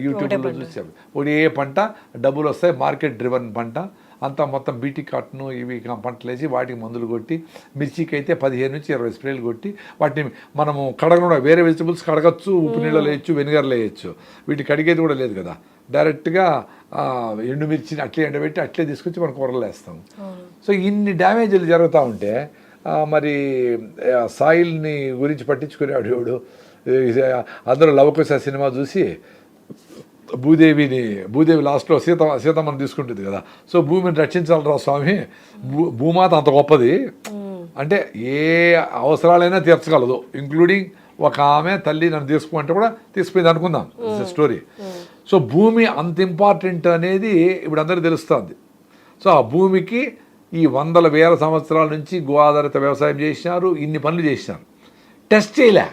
యూట్యూబ్లో చూసాము. ఏ పంట డబ్బులు వస్తాయి, మార్కెట్ డ్రివన్ పంట అంతా మొత్తం బీటీ కాటను ఇవి పంటలు వేసి వాటికి మందులు కొట్టి, మిర్చికి అయితే 15 నుంచి 20 స్ప్రేలు కొట్టి వాటిని మనము కడగకుండా వేరే వెజిటబుల్స్ కడగచ్చు, ఉప్పు నీళ్ళలో వేయచ్చు, వెనిగర్లో వేయచ్చు. వీటికి కడిగేది కూడా లేదు కదా, డైరెక్ట్గా ఎండుమిర్చిని అట్లే ఎండబెట్టి అట్లే తీసుకొచ్చి మనం కూరలు వేస్తాం. సో ఇన్ని డ్యామేజ్లు జరుగుతూ ఉంటే మరి సాయిల్ని గురించి పట్టించుకునేవాడు ఎవడు? అందరూ లవకుశ సినిమా చూసి భూదేవి లాస్ట్లో సీతమ్మని తీసుకుంటుంది కదా. సో భూమిని రక్షించాలరా స్వామి, భూమాత అంత గొప్పది అంటే ఏ అవసరాలైనా తీర్చగలదు, ఇంక్లూడింగ్ ఒక ఆమె తల్లి నన్ను తీసుకోమంటే కూడా తీసుకుపోయింది అనుకుందాం, స్టోరీ. సో భూమి అంత ఇంపార్టెంట్ అనేది ఇప్పుడు అందరికీ తెలుస్తుంది. సో ఆ భూమికి ఈ 100,000 సంవత్సరాల నుంచి గో ఆధారిత వ్యవసాయం చేసినారు, ఇన్ని పనులు చేసినారు. టెస్ట్ చేయలే,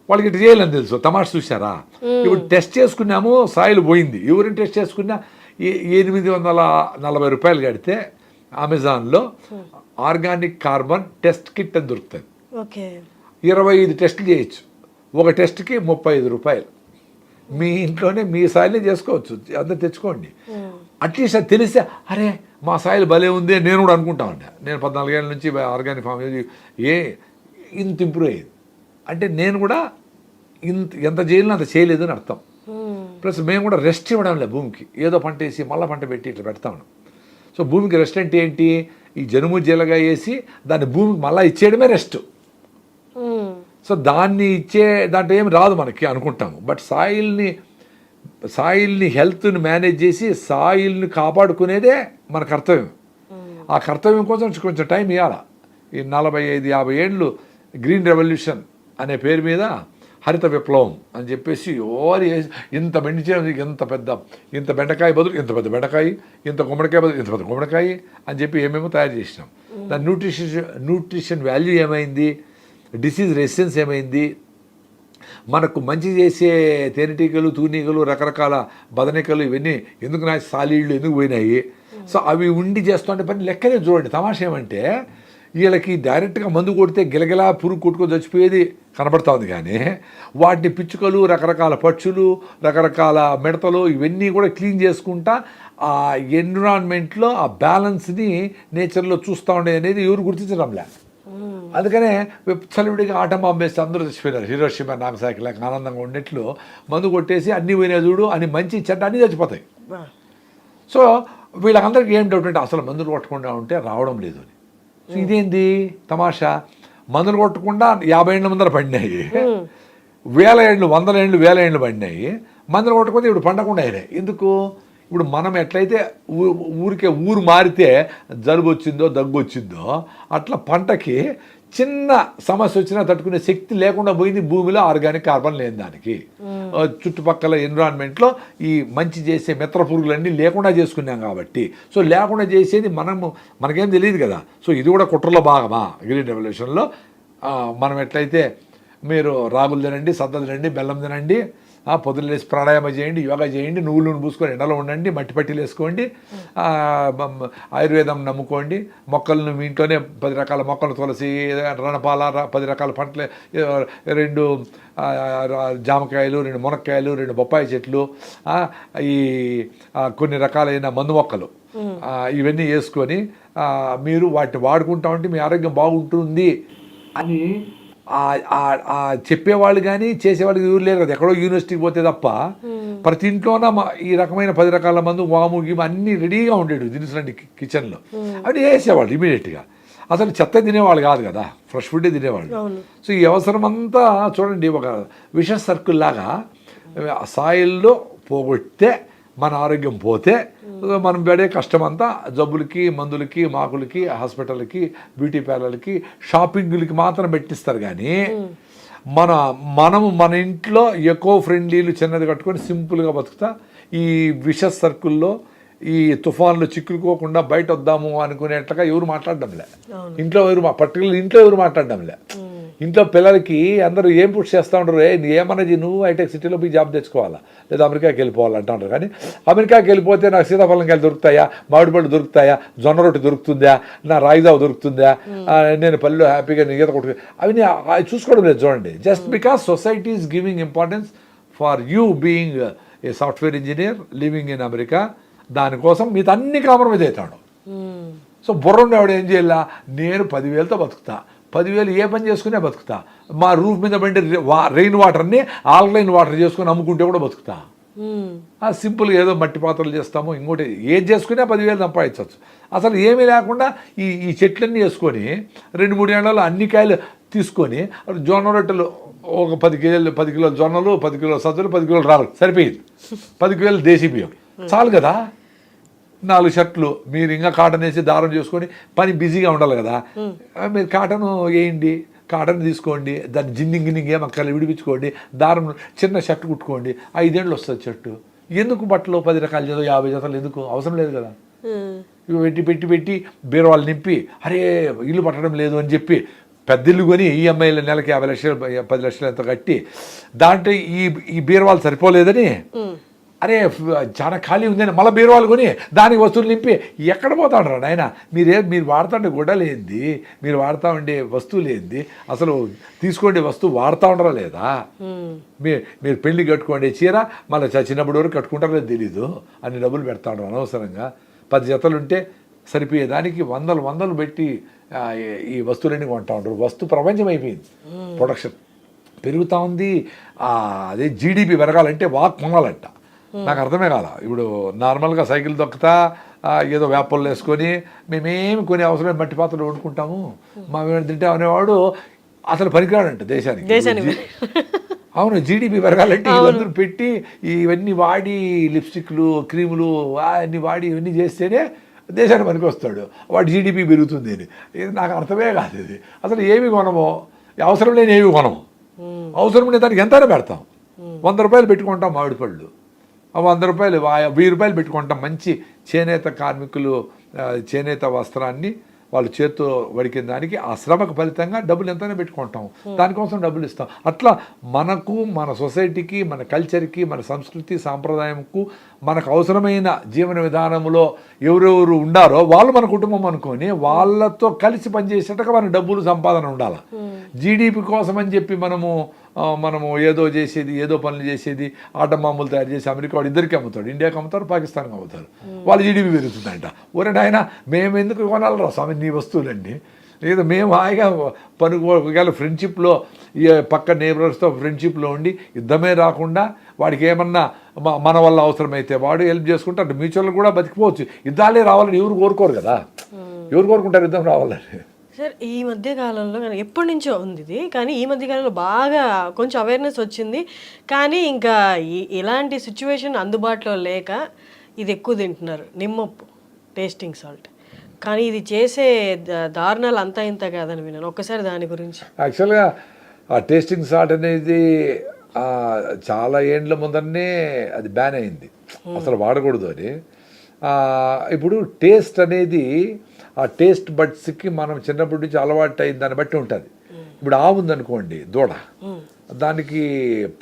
వాళ్ళకి ఇటు చేయాలని తెలుసు. తమాషా చూసారా? ఇప్పుడు టెస్ట్ చేసుకున్నాము, సాయిల్ పోయింది. ఎవరిని టెస్ట్ చేసుకున్నా 840 రూపాయలు కడితే అమెజాన్లో ఆర్గానిక్ కార్బన్ టెస్ట్ కిట్ అని దొరుకుతుంది. 25 టెస్టులు చేయొచ్చు, ఒక టెస్ట్కి 35 రూపాయలు. మీ ఇంట్లోనే మీ సాయిల్ని చేసుకోవచ్చు, అందరు తెచ్చుకోండి. అట్లీస్ట్ అది తెలిస్తే అరే మా సాయిల్ భలే ఉంది నేను కూడా అనుకుంటా ఉంటా. నేను 14 ఏళ్ళ నుంచి ఆర్గానిక్ ఫార్మింగ్ ఇంత ఇంప్రూవ్ అయ్యింది అంటే నేను కూడా ఎంత చేయాలని అంత చేయలేదు అని అర్థం. ప్లస్ మేము కూడా రెస్ట్ ఇవ్వడం లేదు భూమికి, ఏదో పంట వేసి మళ్ళీ పంట పెట్టి ఇట్లా పెడతా ఉన్నాం. సో భూమికి రెస్ట్ అంటే ఏంటి? ఈ జనుము జీలగా వేసి దాన్ని భూమికి మళ్ళీ ఇచ్చేయడమే రెస్ట్. సో దాన్ని దాంట్లో ఏమి రాదు మనకి అనుకుంటాము. బట్ సాయిల్ని సాయిల్ని హెల్త్ని మేనేజ్ చేసి సాయిల్ని కాపాడుకునేదే మన కర్తవ్యం. ఆ కర్తవ్యం కోసం కొంచెం టైం ఇవ్వాలి. ఈ 45-50 ఏళ్ళు గ్రీన్ రెవల్యూషన్ అనే పేరు మీద హరిత విప్లవం అని చెప్పేసి ఇంత ఇంత బెండకాయ బదులు ఇంత పెద్ద బెండకాయ, ఇంత గుమ్మడికాయ బదులు ఇంత పెద్ద గుమ్మడికాయ అని చెప్పి ఏమేమో తయారు చేసినాం. దాని న్యూట్రిషన్ వాల్యూ ఏమైంది, డిసీజ్ రెసిస్టెన్స్ ఏమైంది, మనకు మంచి చేసే తేనెటీగలు, తూనీగలు, రకరకాల బదనికలు ఇవన్నీ ఎందుకు నా సాలీళ్ళు ఎందుకు పోయినాయి. సో అవి ఉండి చేస్తుంటే పని లెక్కనే చూడండి. తమాషా ఏమంటే వీళ్ళకి డైరెక్ట్గా మందు కొడితే గిలగిలా పురుగు కొట్టుకొని చచ్చిపోయేది కనబడతా ఉంది, కానీ వాటిని పిచ్చుకలు, రకరకాల పక్షులు, రకరకాల మిడతలు ఇవన్నీ కూడా క్లీన్ చేసుకుంటా ఆ ఎన్విరాన్మెంట్లో ఆ బ్యాలెన్స్ని నేచర్లో చూస్తూ ఉండే అనేది ఎవరు గుర్తించడంలే. అందుకనే చలివిడిగా ఆటం బాంబు వేస్తే అందరూ చచ్చిపోయినారు. హిరోషిమా, నాగసాకి లేక ఆనందంగా ఉన్నట్లు మందు కొట్టేసి అన్ని పోయినా చూడు అని మంచి చెడ్డ అన్నీ చచ్చిపోతాయి. సో వీళ్ళందరికీ ఏం డౌట్ అంటే అసలు మందులు కొట్టకుండా ఉంటే రావడం లేదు అని. సో ఇదేంది తమాషా, మందులు కొట్టకుండా 50 ఏళ్ళ ముందర పడినాయి, 1000 ఏళ్ళు, 100 ఏళ్ళు, 1000 ఏళ్ళు పడినాయి. మందులు కొట్టకపోతే ఇప్పుడు పండకుండా అయినాయి. ఎందుకు? ఇప్పుడు మనం ఎట్లయితే ఊరు మారితే జలుబు వచ్చిందో, దగ్గు వచ్చిందో, అట్లా పంటకి చిన్న సమస్య వచ్చినా తట్టుకునే శక్తి లేకుండా పోయింది భూమిలో. ఆర్గానిక్ కార్బన్ లేని దానికి చుట్టుపక్కల ఎన్విరాన్మెంట్లో ఈ మంచి చేసే మిత్ర పురుగులన్నీ లేకుండా చేసుకున్నాం కాబట్టి. సో లేకుండా చేసేది మనకేం తెలియదు కదా. సో ఇది కూడా కుట్రలో భాగమా గ్రీన్ రెవల్యూషన్లో. మనం ఎట్లయితే మీరు రాగులు తినండి, సద్దలు తినండి, బెల్లం తినండి, పొద్దున్న లేసి ప్రాణాయామం చేయండి, యోగా చేయండి, నువ్వుల నూనె పూసుకొని ఎండలో ఉండండి, మట్టి పట్టీలు వేసుకోండి, ఆయుర్వేదం నమ్ముకోండి, మొక్కలను మీ ఇంట్లోనే 10 రకాల మొక్కలు, తులసి, రణపాల, 10 రకాల పంటలు, 2 జామకాయలు, 2 మునక్కాయలు, 2 బొప్పాయి చెట్లు, ఈ కొన్ని రకాలైన మందు మొక్కలు ఇవన్నీ వేసుకొని మీరు వాటిని వాడుకుంటా ఉంటే మీ ఆరోగ్యం బాగుంటుంది అని చెప్పేవాళ్ళు కానీ చేసేవాళ్ళకి ఎవరు లేరు కదా. ఎక్కడో యూనివర్సిటీకి పోతే తప్ప ప్రతి ఇంట్లోన ఈ రకమైన 10 రకాల మందు, వాము, గీము అన్నీ రెడీగా ఉండేవి దినుసులండి కిచెన్లో. అవి వేసేవాళ్ళు ఇమీడియట్గా. అసలు చెత్త తినేవాళ్ళు కాదు కదా, ఫ్రెష్ ఫుడ్డే తినేవాళ్ళు. సో ఈ అవసరం అంతా చూడండి ఒక విష సర్కిల్ లాగా సాయిల్లో పోగొట్టే మన ఆరోగ్యం పోతే మనం పడే కష్టమంతా జబ్బులకి, మందులకి, మాకులకి, హాస్పిటల్కి, బ్యూటీ పార్లర్లకి, షాపింగ్లకి మాత్రం పెట్టిస్తారు. కానీ మన ఇంట్లో ఎకో ఫ్రెండ్లీలు చిన్నది కట్టుకొని సింపుల్గా బతుకుతా ఈ విష సర్కిల్లో ఈ తుఫాన్లు చిక్కుకోకుండా బయట వద్దాము అనుకునేట్లుగా ఎవరు మాట్లాడడంలే. ఇంట్లో ఎవరు మాట్లాడడంలే. ఇంట్లో పిల్లలకి అందరూ ఏం పుష్ చేస్తూ ఉంటారు, ఏమన్నది నువ్వు హైటెక్ సిటీలో పోయి జాబ్ తెచ్చుకోవాలా, లేదా అమెరికాకి వెళ్ళిపోవాలంటారు. కానీ అమెరికాకి వెళ్ళిపోతే నాకు సీతాఫలం కాయలు దొరుకుతాయా, మామిడి పళ్ళు దొరుకుతాయా, జొన్న రొట్టె దొరుకుతుందా, నా రాయిజావు దొరుకుతుందా, నేను పల్లెలో హ్యాపీగా ఈత కొట్టు అవన్నీ చూసుకోవడం లేదు. చూడండి, just because society is giving importance for you being a software engineer living in America, దానికోసం మీతో అన్ని కాంప్రమైజ్ అవుతాడు. సో బుర్ర ఉండేవాడు ఏం చేయాలా, నేను 10,000తో బతుకుతా, 10,000 ఏ పని చేసుకునే బతుకుతా, మా రూఫ్ మీద పడి రెయిన్ వాటర్ని ఆల్కలైన్ వాటర్ చేసుకుని అమ్ముకుంటే కూడా బతుకుతా. సింపుల్గా ఏదో మట్టి పాత్రలు చేస్తాము, ఇంకోటి ఏది చేసుకునే 10,000 సంపాదించవచ్చు. అసలు ఏమీ లేకుండా ఈ చెట్లన్నీ వేసుకొని 2-3 ఏళ్లలో అన్ని కాయలు తీసుకొని జొన్న రొట్టెలు ఒక 10 కిలోల జొన్నలు, 10 కిలోల సజ్జలు, 10 కిలోలు రాళ్ళు సరిపోయింది, 10 కిలోలు దేశీ బియ్యం చాలు కదా. 4 షర్ట్లు మీరు ఇంకా కాటన్ వేసి దారం చేసుకొని పని బిజీగా ఉండాలి కదా. మీరు కాటన్ వేయండి, కాటన్ తీసుకోండి, దాన్ని జిన్నింగ్ ఏమక్కర్లు విడిపించుకోండి, దారం చిన్న షర్ట్ కుట్టుకోండి, 5 ఏళ్ళు వస్తుంది షర్టు. ఎందుకు బట్టలు 10 రకాల జత 50 జతలు ఎందుకు అవసరం లేదు కదా. పెట్టి బీరువాళ్ళు నింపి అరే ఇల్లు పట్టడం లేదు అని చెప్పి పెద్ద ఇల్లు కొని ఈఎంఐలు నెలకి 50 లక్షలు 10 లక్షలు ఎంత కట్టి దాంట్లో ఈ బీరువాళ్ళు సరిపోలేదని అరే చాలా ఖాళీ ఉందని మళ్ళీ బీరువాళ్ళు కొని దానికి వస్తువులు నింపి ఎక్కడ పోతాడు రా నాయన. మీరు వాడుతుండే గుడ్డలు ఏంది, మీరు వాడుతూ ఉండే వస్తువులు ఏంది, అసలు తీసుకోండి వస్తువు వాడుతూ ఉండరా లేదా. మీరు పెళ్లి కట్టుకోండి చీర మళ్ళీ చిన్నప్పటి వరకు కట్టుకుంటారో లేదు తెలీదు, అన్ని డబ్బులు పెడతా ఉండరు అనవసరంగా. 10 జతలు ఉంటే సరిపోయేదానికి వందలు పెట్టి ఈ వస్తువులన్నీ కొంటా ఉంటారు. వస్తు ప్రపంచం అయిపోయింది, ప్రొడక్షన్ పెరుగుతూ ఉంది. అదే జీడిపి పెరగాలంటే వాక్ కొనాలంట. నాకు అర్థమే కాల. ఇప్పుడు నార్మల్గా సైకిల్ దొక్కుతా ఏదో వేపలు వేసుకొని మేమేమి కొన్ని అవసరమైన మట్టి పాత్రలు వండుకుంటాము, మా తింటాం అనేవాడు అసలు పనికిరాడంట దేశానికి. అవును, జీడిపి పెరగాలంటే ఇవన్నీ పెట్టి ఇవన్నీ వాడి లిప్స్టిక్లు క్రీములు అన్నీ వాడి ఇవన్నీ చేస్తేనే దేశానికి పనికి వస్తాడు, వాడి జీడిపి పెరుగుతుంది అని. ఇది నాకు అర్థమే కాదు. ఇది అసలు ఏమి కొనమో, అవసరం లేని ఏమి కొనము, అవసరం లేని దానికి ఎంతైనా పెడతాం. 100 రూపాయలు పెట్టుకుంటాం మామిడి పళ్ళు, 100 రూపాయలు 1000 రూపాయలు పెట్టుకుంటాం మంచి చేనేత కార్మికులు చేనేత వస్త్రాన్ని వాళ్ళు చేత్తో వడికిన దానికి ఆ శ్రమకు ఫలితంగా డబ్బులు ఎంతైనా పెట్టుకుంటాం, దానికోసం డబ్బులు ఇస్తాం. అట్లా మనకు, మన సొసైటీకి, మన కల్చర్కి, మన సంస్కృతి సాంప్రదాయంకు మనకు అవసరమైన జీవన విధానంలో ఎవరెవరు ఉండారో వాళ్ళు మన కుటుంబం అనుకొని వాళ్ళతో కలిసి పనిచేసేటట్టుగా మన డబ్బులు సంపాదన ఉండాలి. జీడిపి కోసం అని చెప్పి మనము ఏదో చేసేది, ఏదో పనులు చేసేది, ఆటమామూలు తయారు చేసి అమెరికా వాడు ఇద్దరికి అమ్ముతాడు, ఇండియాకి అమ్ముతారు, పాకిస్తాన్కి అమ్ముతారు, వాళ్ళు జీడిపి పెరుగుతుందంట. ఒరే ఆయన మేము ఎందుకు కొనాలరా స్వామి నీ వస్తువులండి, లేదా మేము హాయిగా ఒకవేళ ఫ్రెండ్షిప్లో ఈ పక్క నేబర్స్తో ఫ్రెండ్షిప్లో ఉండి యుద్ధమే రాకుండా వాడికి ఏమన్నా మన వల్ల అవసరమైతే వాడు హెల్ప్ చేసుకుంటే అటు మ్యూచువల్ కూడా బతికిపోవచ్చు. యుద్ధాలే రావాలని ఎవరు కోరుకోరు కదా, ఎవరు కోరుకుంటారు యుద్ధం రావాలని? సార్ ఈ మధ్య కాలంలో ఎప్పటి నుంచో ఉంది ఇది, కానీ ఈ మధ్య కాలంలో బాగా కొంచెం అవేర్నెస్ వచ్చింది. కానీ ఇంకా ఇలాంటి సిచ్యువేషన్ అందుబాటులో లేక ఇది ఎక్కువ తింటున్నారు, నిమ్మప్పు టేస్టింగ్ సాల్ట్. కానీ ఇది చేసే దారుణాలు అంతా ఇంత కాదని విన్నాను. ఒక్కసారి దాని గురించి. యాక్చువల్గా ఆ టేస్టింగ్ సాల్ట్ అనేది చాలా ఏండ్ల ముందరనే అది బ్యాన్ అయింది, అసలు వాడకూడదు అని. ఇప్పుడు టేస్ట్ అనేది ఆ టేస్ట్ బడ్స్కి మనం చిన్నప్పటి నుంచి అలవాటు అయిన దాన్ని బట్టి ఉంటుంది. ఇప్పుడు ఆవు ఉందనుకోండి, దూడ, దానికి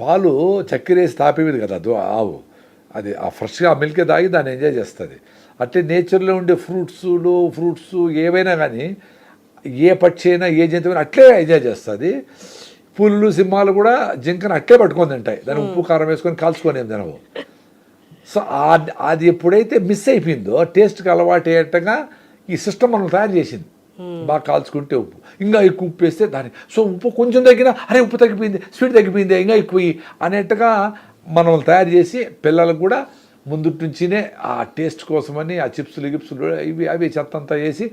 పాలు చక్కెరేసి తాపేది కదా ఆవు, అది ఆ ఫ్రెష్గా ఆ మిల్కే తాగి దాన్ని ఎంజాయ్ చేస్తుంది. అట్లే నేచర్లో ఉండే ఫ్రూట్స్ ఏవైనా కానీ ఏ పక్షి అయినా ఏ జంతువుని అట్లే ఎంజాయ్ చేస్తుంది. పులులు సింహాలు కూడా జింకను అట్లే పట్టుకొని తింటాయి, దాన్ని ఉప్పు కారం వేసుకొని కాల్చుకొని ఏం తినవు. సో అది ఎప్పుడైతే మిస్ అయిపోయిందో టేస్ట్కి అలవాటు అయ్యేట్టుగా ఈ సిస్టమ్ మనం తయారు చేసింది. బాగా కాల్చుకుంటే ఉప్పు, ఇంకా ఎక్కువ ఉప్పు వేస్తే దాన్ని, సో ఉప్పు కొంచెం తగ్గినా అరే ఉప్పు తగ్గిపోయింది, స్వీట్ తగ్గిపోయింది, ఇంకా ఎక్కువ అనేట్టుగా మనం తయారు చేసి పిల్లలకు కూడా ముందు నుంచినే ఆ టేస్ట్ కోసమని ఆ చిప్స్లు గిప్స్లు అవి చెత్తంతా వేసి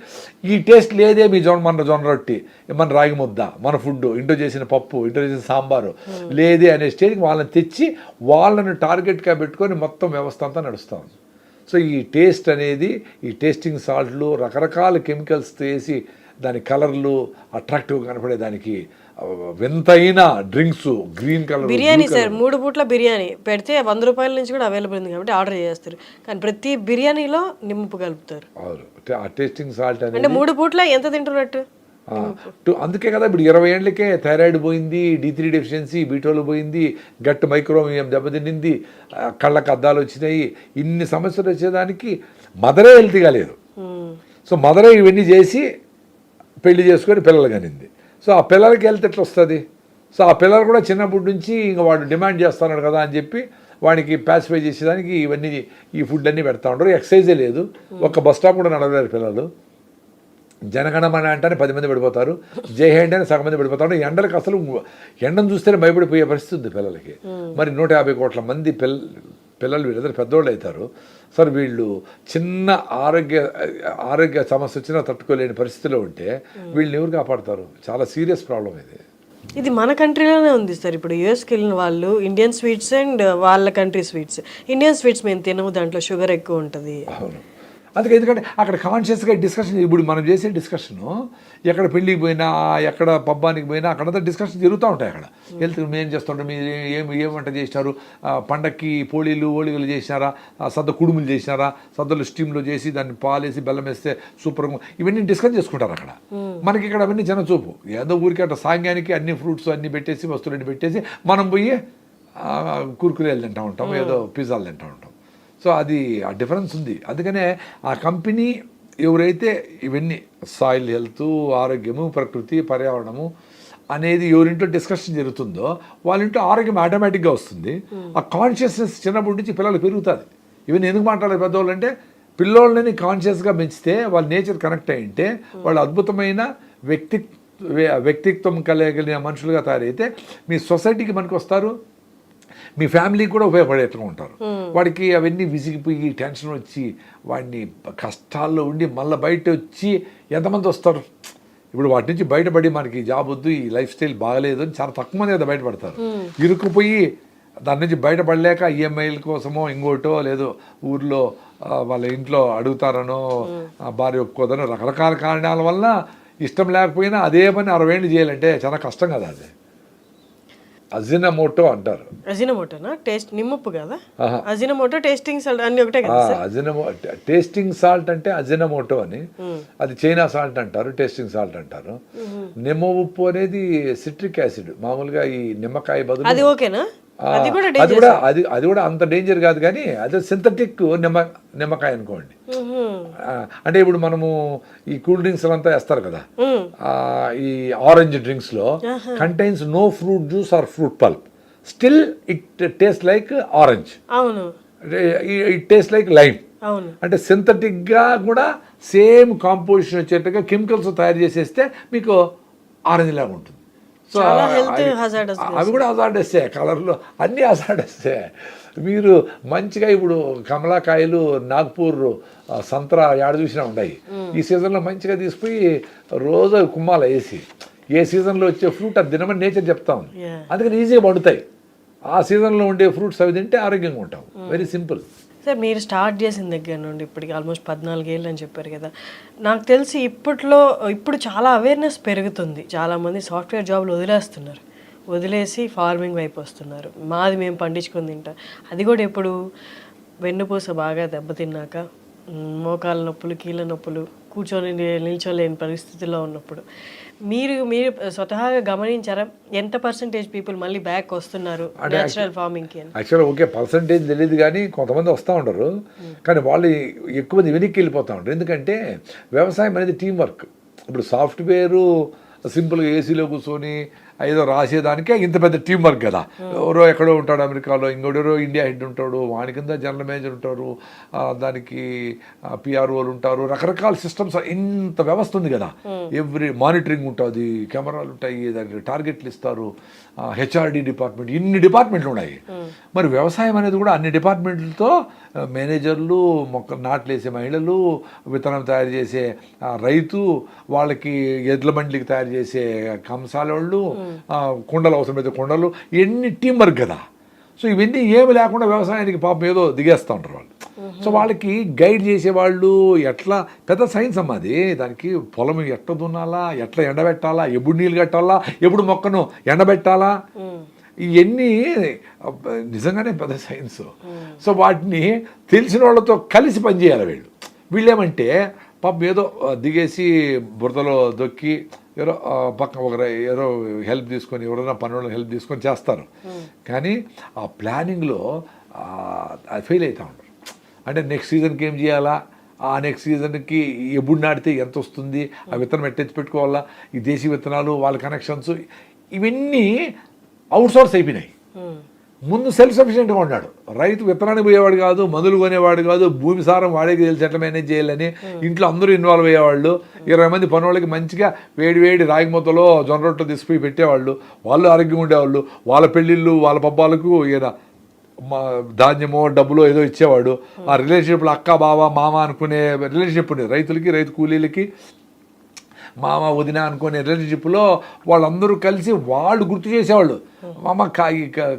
ఈ టేస్ట్ లేదే మీ మన జొన్న రొట్టి, మన రాగి ముద్ద, మన ఫుడ్, ఇంట్లో చేసిన పప్పు, ఇంట్లో చేసిన సాంబారు లేదే అనే స్టేజ్కి వాళ్ళని తెచ్చి వాళ్ళని టార్గెట్గా పెట్టుకొని మొత్తం వ్యవస్థ అంతా నడుస్తాం. సో ఈ టేస్ట్ అనేది, ఈ టేస్టింగ్ సాల్ట్లు రకరకాల కెమికల్స్ వేసి దాని కలర్లు అట్రాక్టివ్గా కనపడే దానికి వింతైన drinks, green colour biryani sir 3 పూట్ల బిర్యానీ పెడితే 100 రూపాయల నుంచి కూడా అవైలబుల్ ఉంది కాబట్టి ఆర్డర్ చేస్తారు, కానీ ప్రతి బిర్యానీలో నిమ్మపు కలుపుతారు. ఆ టేస్టింగ్ సాల్ట్ అంటే 3 పూట్ల ఎంత తింటున్నట్టు. అందుకే కదా ఇప్పుడు 20 ఏళ్ళకే థైరాయిడ్ పోయింది, D3 డెఫిషియన్సీ, B12 పోయింది, గట్ మైక్రోమియం దెబ్బతిన్నింది, కళ్ళకు అద్దాలు వచ్చినాయి, ఇన్ని సమస్యలు వచ్చేదానికి మదరే హెల్తీగా లేదు. సో మదరే ఇవన్నీ చేసి పెళ్లి చేసుకొని పిల్లలు కనింది. సో ఆ పిల్లలకి హెల్త్ ఎట్లా వస్తుంది? సో ఆ పిల్లలు కూడా చిన్నప్పటి నుంచి ఇంకా వాడు డిమాండ్ చేస్తున్నాడు కదా అని చెప్పి వాడికి ప్యాసిఫై చేసేదానికి ఇవన్నీ ఈ ఫుడ్ అన్నీ పెడతా ఉంటారు. ఎక్సర్సైజే లేదు, ఒక బస్ స్టాప్ కూడా నడవలేరు పిల్లలు. జనగణమన అంటేనే 10 మంది పడిపోతారు, జై హే అంటేనే సగం మంది పడిపోతారు. ఎండలకు అసలు ఎండను చూస్తేనే భయపడిపోయే పరిస్థితి ఉంది పిల్లలకి. మరి 150 కోట్ల మంది పిల్లలు వీళ్ళందరూ పెద్దోళ్ళు అవుతారు. సార్ వీళ్ళు చిన్న ఆరోగ్య సమస్య వచ్చినా తట్టుకోలేని పరిస్థితిలో ఉంటే వీళ్ళని ఎవరు కాపాడతారు? చాలా సీరియస్ ప్రాబ్లం ఇది. ఇది మన కంట్రీలోనే ఉంది సార్. ఇప్పుడు యూఎస్కి వెళ్ళిన వాళ్ళు ఇండియన్ స్వీట్స్ అండ్ వాళ్ళ కంట్రీ స్వీట్స్, ఇండియన్ స్వీట్స్ మేము తినము, దాంట్లో షుగర్ ఎక్కువ ఉంటుంది. అవును, అందుకే ఎందుకంటే అక్కడ కాన్షియస్గా డిస్కషన్, ఇప్పుడు మనం చేసే డిస్కషను ఎక్కడ పెళ్ళికి పోయినా, ఎక్కడ పబ్బానికి పోయినా అక్కడంతా డిస్కషన్ జరుగుతూ ఉంటాయి. అక్కడ హెల్త్ మేము చేస్తుంటాం, మీరు ఏం వంట చేసినారు, పండక్కి ఓళిగలు చేసినారా, సద్ద కుడుములు చేసినారా, సద్దలు స్టీమ్లో చేసి దాన్ని పాలేసి బెల్లం వేస్తే సూపర్గా, ఇవన్నీ డిస్కస్ చేసుకుంటారు అక్కడ. మనకి ఇక్కడ అవన్నీ చిన్న చూపు, ఏదో ఊరికి అట్లా సాంగ్యానికి అన్ని ఫ్రూట్స్ అన్నీ పెట్టేసి వస్తువులన్నీ పెట్టేసి మనం పోయి కుర్కురేలు తింటూ ఉంటాం, ఏదో పిజ్జాలు తింటూ ఉంటాం. సో అది ఆ డిఫరెన్స్ ఉంది. అందుకనే ఆ కంపెనీ ఎవరైతే ఇవన్నీ సాయిల్ హెల్త్, ఆరోగ్యము, ప్రకృతి, పర్యావరణము అనేది ఎవరింట్లో డిస్కషన్ జరుగుతుందో వాళ్ళ ఇంట్లో ఆరోగ్యం ఆటోమేటిక్గా వస్తుంది. ఆ కాన్షియస్నెస్ చిన్నప్పటి నుంచి పిల్లలు పెరుగుతుంది. ఇవన్నీ ఎందుకు మాట్లాడారు పెద్దవాళ్ళు అంటే, పిల్లోళ్ళని కాన్షియస్గా పెంచితే వాళ్ళ నేచర్ కనెక్ట్ అయ్యింటే వాళ్ళు అద్భుతమైన వ్యక్తిత్వం కలిగిన మనుషులుగా తయారైతే మీ సొసైటీకి మనకు వస్తారు, మీ ఫ్యామిలీకి కూడా ఉపయోగపడేట్టుగా ఉంటారు. వాడికి అవన్నీ విసిగిపోయి టెన్షన్ వచ్చి వాడిని కష్టాల్లో ఉండి మళ్ళీ బయట వచ్చి ఎంతమంది వస్తారు? ఇప్పుడు వాటి నుంచి బయటపడి మనకి జాబ్ వద్దు, ఈ లైఫ్ స్టైల్ బాగలేదు అని చాలా తక్కువ మంది కదా బయటపడతారు. ఇరుక్కుపోయి దాని నుంచి బయటపడలేక ఈఎంఐల కోసమో ఇంకోటో లేదో ఊర్లో వాళ్ళ ఇంట్లో అడుగుతారనో భార్య ఒప్పుకోదనో రకరకాల కారణాల వల్ల ఇష్టం లేకపోయినా అదే పని 60 ఏళ్ళు చేయాలంటే చాలా కష్టం కదా. అది అజినమోటో అంటారు. అజినమోటోనా? టేస్ట్ నిమ్మప్పు కదా అజినమోటో, టేస్టింగ్ సాల్ట్ అన్ని ఒకటే కదా సార్? టేస్టింగ్ సాల్ట్ అంటే అజినమోటో అని, అది చైనా సాల్ట్ అంటారు, టేస్టింగ్ సాల్ట్ అంటారు. నిమ్మ ఉప్పు అనేది సిట్రిక్ యాసిడ్, మామూలుగా ఈ నిమ్మకాయ బదులు. అది ఓకేనా? అది కూడా అంత డేంజర్ కాదు, కానీ అదే సింథటిక్ నిమ్మకాయ అనుకోండి. అంటే ఇప్పుడు మనము ఈ కూల్ డ్రింక్స్ అంతా వేస్తారు కదా, ఈ ఆరెంజ్ డ్రింక్స్ లో contains no fruit juice or fruit pulp, still it taste like orange, it taste like lime. అంటే సింథటిక్ గా కూడా సేమ్ కాంపోజిషన్ వచ్చేట్టుగా కెమికల్స్ తయారు చేసేస్తే మీకు ఆరెంజ్ లాగా ఉంటుంది. సో అవి కూడా హజార్డస్సే, కలర్లో అన్నీ హజార్డస్సే. మీరు మంచిగా ఇప్పుడు కమలాకాయలు, నాగ్పూర్ సంత్రా ఏడ చూసినా ఉన్నాయి. ఈ సీజన్లో మంచిగా తీసుకుపోయి రోజు కుమ్మాల వేసి, ఏ సీజన్లో వచ్చే ఫ్రూట్ అది తినమని నేచర్ చెప్తా ఉంది. అందుకని ఈజీగా పండుతాయి. ఆ సీజన్లో ఉండే ఫ్రూట్స్ అవి తింటే ఆరోగ్యంగా ఉంటాం. Very simple. సార్, మీరు స్టార్ట్ చేసిన దగ్గర నుండి ఇప్పటికి ఆల్మోస్ట్ 14 ఏళ్ళు అని చెప్పారు కదా. నాకు తెలిసి ఇప్పుడు చాలా అవేర్నెస్ పెరుగుతుంది. చాలామంది సాఫ్ట్వేర్ జాబ్లు వదిలేసి ఫార్మింగ్ వైపు వస్తున్నారు. మాది మేము పండించుకొని తింటాం. అది కూడా ఇప్పుడు వెన్నుపూస బాగా దెబ్బతిన్నాక, మోకాళ్ళ నొప్పులు, కీళ్ళ నొప్పులు, కూర్చొని నిల్చోలేని పరిస్థితిలో ఉన్నప్పుడు మీరు స్వతహాగా గమనించారా ఎంత పర్సెంటేజ్ పీపుల్ మళ్ళీ బ్యాక్ వస్తున్నారు నేచురల్ ఫార్మింగ్కి? యాక్చువల్గా ఓకే, పర్సంటేజ్ తెలియదు, కానీ కొంతమంది వస్తూ ఉంటారు. కానీ వాళ్ళు ఎక్కువ మంది వెనక్కి వెళ్ళిపోతూ ఉంటారు. ఎందుకంటే వ్యవసాయం అనేది టీం వర్క్. ఇప్పుడు సాఫ్ట్వేరు సింపుల్గా ఏసీలో కూర్చొని ఏదో రాసేదానికే ఇంత పెద్ద టీం వర్క్ కదా. ఎవరో ఎక్కడో ఉంటాడు అమెరికాలో, ఇంకోడెవరో ఇండియా హెడ్ ఉంటాడు, వాని కింద జనరల్ మేనేజర్ ఉంటారు, దానికి పిఆర్ఓలు ఉంటారు, రకరకాల సిస్టమ్స్, ఇంత వ్యవస్థ ఉంది కదా. ఎవ్రీ మానిటరింగ్ ఉంటుంది, కెమెరాలు ఉంటాయి, దానికి టార్గెట్లు ఇస్తారు, హెచ్ఆర్డి డిపార్ట్మెంట్, ఇన్ని డిపార్ట్మెంట్లు ఉన్నాయి. మరి వ్యవసాయం అనేది కూడా అన్ని డిపార్ట్మెంట్లతో మేనేజర్లు, నాట్లు వేసే మహిళలు, విత్తనం తయారు చేసే రైతు, వాళ్ళకి ఎడ్ల బండ్లకి తయారు చేసే కంసాలోళ్ళు, కుండలు అవసరమైతే కుండలు, ఎన్ని టీం వర్క్ కదా. సో ఇవన్నీ ఏమి లేకుండా వ్యవసాయానికి పాపం ఏదో దిగేస్తూ ఉంటారు వాళ్ళు. సో వాళ్ళకి గైడ్ చేసేవాళ్ళు, ఎట్లా పెద్ద సైన్స్ అమ్మా అది. దానికి పొలం ఎట్లా దున్నాలా, ఎట్లా ఎండబెట్టాలా, ఎప్పుడు నీళ్ళు కట్టాలా, ఎప్పుడు మొక్కను ఎండబెట్టాలా, ఇవన్నీ నిజంగానే పెద్ద సైన్స్. సో వాటిని తెలిసిన వాళ్ళతో కలిసి పనిచేయాలి వీళ్ళేమంటే పాపం ఏదో దిగేసి బురదలో దొక్కి ఎవరో పక్క ఎవరో హెల్ప్ తీసుకొని, ఎవరైనా పనులను హెల్ప్ తీసుకొని చేస్తారు. కానీ ఆ ప్లానింగ్లో ఫెయిల్ అవుతూ ఉంటారు. అంటే నెక్స్ట్ సీజన్కి ఏం చేయాలా, ఆ నెక్స్ట్ సీజన్కి ఎప్పుడు నాటితే ఎంత వస్తుంది, ఆ విత్తనం ఎట్టెత్తి పెట్టుకోవాలా, ఈ దేశీ విత్తనాలు, వాళ్ళ కనెక్షన్స్, ఇవన్నీ అవుట్సోర్స్ అయిపోయినాయి. ముందు సెల్ఫ్ సఫిషియెంట్గా ఉన్నాడు రైతు. విత్తనానికి పోయేవాడు కాదు, మందులు కొనేవాడు కాదు, భూమి సారం వాడేకి తెలిసి ఎట్లా మేనేజ్ చేయాలని ఇంట్లో అందరూ ఇన్వాల్వ్ అయ్యేవాళ్ళు. 20 మంది పనులకి మంచిగా వేడి రాగి మూతలో జొన్న రొట్టెలు తీసుకుపోయి పెట్టేవాళ్ళు. వాళ్ళు ఆరోగ్యంగా ఉండేవాళ్ళు. వాళ్ళ పెళ్ళిళ్ళు, వాళ్ళ పబ్బాలకు ఈయన ధాన్యమో డబ్బులో ఏదో ఇచ్చేవాడు. ఆ రిలేషన్షిప్లో అక్క, బావ, మామ అనుకునే రిలేషన్షిప్ ఉండేది రైతులకి, రైతు కూలీలకి. మామ, వదిన అనుకునే రిలేషన్షిప్లో వాళ్ళందరూ కలిసి వాళ్ళు గుర్తు చేసేవాళ్ళు. మామ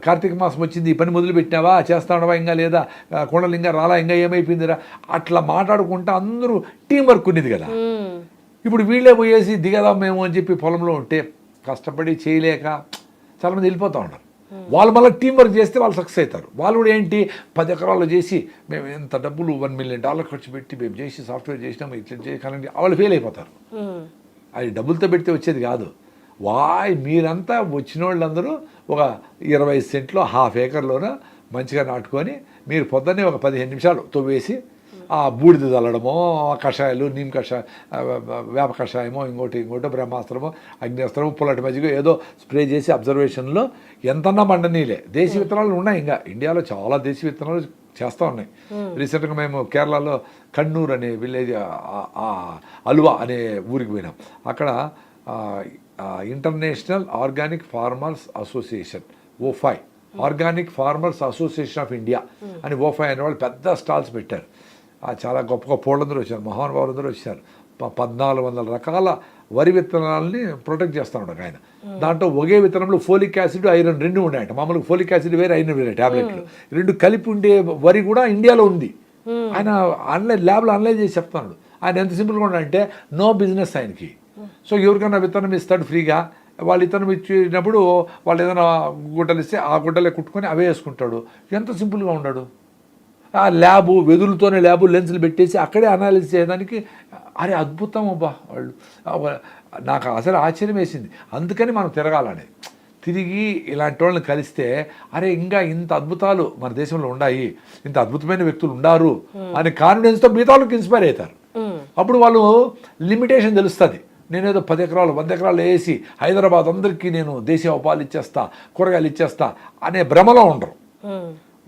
కార్తీక మాసం వచ్చింది, ఈ పని మొదలు పెట్టినావా, చేస్తావా, ఇంకా లేదా, కొండలు ఇంకా రాలా, ఇంకా ఏమైపోయిందిరా, అట్లా మాట్లాడుకుంటా అందరూ టీం వర్క్ ఉండేది కదా. ఇప్పుడు వీళ్ళే పోయేసి దిగదాం మేము అని చెప్పి పొలంలో ఉంటే కష్టపడి చేయలేక చాలామంది వెళ్ళిపోతూ ఉంటారు. వాళ్ళు మళ్ళీ టీం వర్క్ చేస్తే వాళ్ళు సక్సెస్ అవుతారు. వాళ్ళు కూడా ఏంటి 10 ఎకరాలు చేసి మేము ఎంత డబ్బులు $1 million ఖర్చు పెట్టి మేము చేసి సాఫ్ట్వేర్ చేసినాము, ఇట్లా చేయాలంటే వాళ్ళు ఫెయిల్ అయిపోతారు. అది డబ్బులతో పెడితే వచ్చేది కాదు. మీరంతా వచ్చిన వాళ్ళందరూ ఒక 20 సెంట్లో 1/2 acre మంచిగా నాటుకొని మీరు పొద్దున్నే ఒక 15 నిమిషాలు తవ్వేసి ఆ బూడిద చల్లడమో, కషాయాలు, నీమ్ కషాయం, వేప కషాయమో, ఇంకోటో బ్రహ్మాస్త్రమో, అగ్నిస్త్రమో, పుల్లటి మజ్జిగ ఏదో స్ప్రే చేసి అబ్జర్వేషన్లో ఎంతన్నా మండనీలే. దేశీ విత్తనాలు ఉన్నాయి, ఇంకా ఇండియాలో చాలా దేశీ విత్తనాలు చేస్తూ ఉన్నాయి. రీసెంట్గా మేము కేరళలో కన్నూర్ అనే విలేజ్, అల్వా అనే ఊరికి పోయినాం. అక్కడ international organic farmers association, OFAI, organic farmers association of India అని ఓఫై అనే వాళ్ళు పెద్ద స్టాల్స్ పెట్టారు. చాలా గొప్ప వాళ్ళందరూ వచ్చారు, మహానుభావులందరూ వచ్చారు. 1400 రకాల వరి విత్తనాలని ప్రొటెక్ట్ చేస్తాడు ఒక ఆయన. దాంట్లో ఒకే విత్తనంలో ఫోలిక్ యాసిడ్, ఐరన్ రెండు ఉన్నాయట. మామూలుగా ఫోలిక్ యాసిడ్ వేరే, ఐరన్ వేరే టాబ్లెట్లు, రెండు కలిపి ఉండే వరి కూడా ఇండియాలో ఉంది. ఆయన ల్యాబ్లో అనలైజ్ చేసి చెప్తున్నాడు. ఆయన ఎంత సింపుల్గా ఉన్నాడంటే నో బిజినెస్ ఆయనకి. సో ఎవరికైనా విత్తనం ఇస్తాడు ఫ్రీగా, వాళ్ళు విత్తనం ఇచ్చినప్పుడు వాళ్ళు ఏదైనా గుడ్డలు ఇస్తే ఆ గుడ్డలే కుట్టుకొని అవే వేసుకుంటాడు. ఎంత సింపుల్గా ఉన్నాడు. ఆ ల్యాబు వెదులతోనే ల్యాబు లెన్సులు పెట్టేసి అక్కడే అనాలిసిస్ చేయడానికి. అరే అద్భుతం అబ్బా వాళ్ళు. నాకు అసలు ఆశ్చర్యం వేసింది. అందుకని మనం తిరగాలని, తిరిగి ఇలాంటి వాళ్ళని కలిస్తే అరే ఇంకా ఇంత అద్భుతాలు మన దేశంలో ఉన్నాయి, ఇంత అద్భుతమైన వ్యక్తులు ఉన్నారు అనే కాన్ఫిడెన్స్తో మిగతా వాళ్ళకి ఇన్స్పైర్ అవుతారు. అప్పుడు వాళ్ళు లిమిటేషన్ తెలుస్తుంది. నేనేదో 10 ఎకరాలు 100 ఎకరాలు వేసి హైదరాబాద్ అందరికీ నేను దేశీయ ఉపాలు ఇచ్చేస్తా, కూరగాయలు ఇచ్చేస్తా అనే భ్రమలో ఉండరు.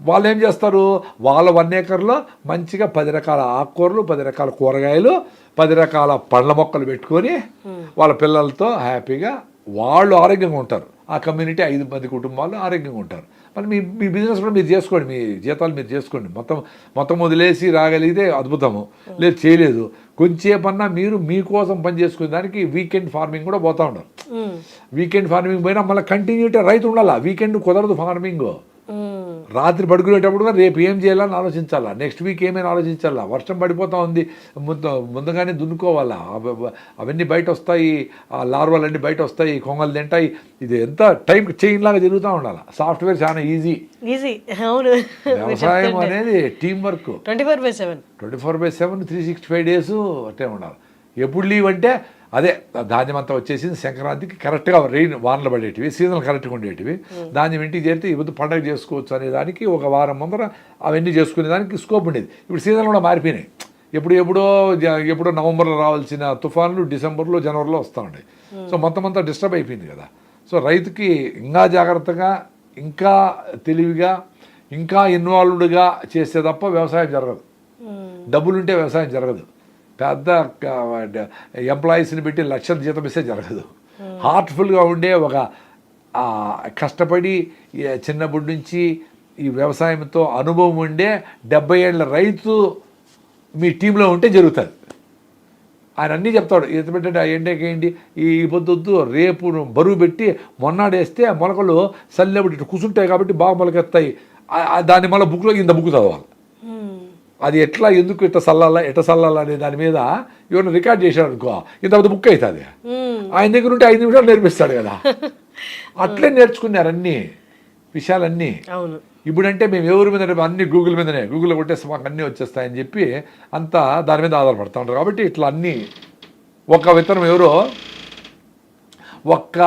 వాళ్ళు ఏం చేస్తారు, వాళ్ళ 1 ఎకర్లో మంచిగా 10 రకాల ఆకుకూరలు, 10 రకాల కూరగాయలు, 10 రకాల పండ్ల మొక్కలు పెట్టుకొని వాళ్ళ పిల్లలతో హ్యాపీగా వాళ్ళు ఆరోగ్యంగా ఉంటారు. ఆ కమ్యూనిటీ 5 మంది కుటుంబాలు ఆరోగ్యంగా ఉంటారు. మరి మీ బిజినెస్ కూడా మీరు చేసుకోండి, మీ జీతాలు మీరు చేసుకోండి. మొత్తం వదిలేసి రాగలిగితే అద్భుతము, లేదు చేయలేదు కొంచెంసేపన్నా మీరు మీకోసం పని చేసుకునే దానికి వీకెండ్ ఫార్మింగ్ కూడా పోతూ ఉంటారు. వీకెండ్ ఫార్మింగ్ పోయినా మళ్ళీ కంటిన్యూటీ రైతు ఉండాలా. వీకెండ్ కుదరదు ఫార్మింగ్. రాత్రి పడుకునేటప్పుడు రేపు ఏం చేయాలని ఆలోచించాలా, నెక్స్ట్ వీక్ ఏమైనా ఆలోచించాలా. వర్షం పడిపోతూ ఉంది, ముందుగానే దున్నుకోవాలా, అవన్నీ బయట వస్తాయి, ఆ లార్వాలన్నీ బయట వస్తాయి, కొంగలు తింటాయి. ఇది ఎంత టైం చైన్ లాగా జరుగుతూ ఉండాలి. సాఫ్ట్వేర్ చాలా ఈజీ. అవును, వ్యవసాయం అనేది టీం వర్క్. 24/7 365 days అట్టే ఉండాలి. ఎప్పుడు లీవ్ అంటే అదే ధాన్యం అంతా వచ్చేసింది సంక్రాంతికి కరెక్ట్గా వానలు పడేటివి, సీజన్లు కరెక్ట్గా ఉండేటివి. ధాన్యం ఇంటికి చేరితే ఇప్పుడు పండగ చేసుకోవచ్చు అనే దానికి ఒక వారం ముందర అవన్నీ చేసుకునే దానికి స్కోప్ ఉండేది. ఇప్పుడు సీజన్లు కూడా మారిపోయినాయి. ఎప్పుడో నవంబర్లో రావాల్సిన తుఫాన్లు డిసెంబర్లో జనవరిలో వస్తూ ఉంటాయి. సో మొత్తం అంతా డిస్టర్బ్ అయిపోయింది కదా. సో రైతుకి ఇంకా జాగ్రత్తగా, ఇంకా తెలివిగా, ఇంకా ఇన్వాల్వ్డ్గా చేస్తే తప్ప వ్యవసాయం జరగదు. డబ్బులుంటే వ్యవసాయం జరగదు. పెద్ద ఎంప్లాయీస్ని పెట్టి లక్షల జీతం ఇస్తే జరగదు. హార్ట్ఫుల్గా ఉండే ఒక కష్టపడి చిన్నప్పటి నుంచి ఈ వ్యవసాయంతో అనుభవం ఉండే 70 ఏళ్ళ రైతు మీ టీంలో ఉంటే జరుగుతుంది. ఆయన అన్నీ చెప్తాడు. ఎంత పెట్టండి ఎండకేయండి, ఈ పొద్దు రేపు బరువు పెట్టి మొన్నాడేస్తే మొలకలు సల్లెబడి కూర్చుంటాయి కాబట్టి బాగా మొలకెత్తాయి. దాన్ని మళ్ళీ బుక్లో ఇంత బుక్ చదవాలి. అది ఎట్లా, ఎందుకు ఎట్ట సల్లాలా అనే దాని మీద ఎవరైనా రికార్డ్ చేశాడు అనుకో ఇంత పెద్ద బుక్ అవుతుంది. ఆయన దగ్గర ఉంటే 5 నిమిషాలు నేర్పిస్తాడు కదా. అట్లే నేర్చుకున్నారు అన్ని విషయాలన్నీ. ఇప్పుడంటే మేము ఎవరి మీద అన్ని గూగుల్లో కొట్టేస్తే మాకు అన్నీ వచ్చేస్తాయని చెప్పి అంతా దాని మీద ఆధారపడుతూ ఉంటారు. కాబట్టి ఇట్లా అన్నీ ఒక విత్తనం ఎవరో ఒక్క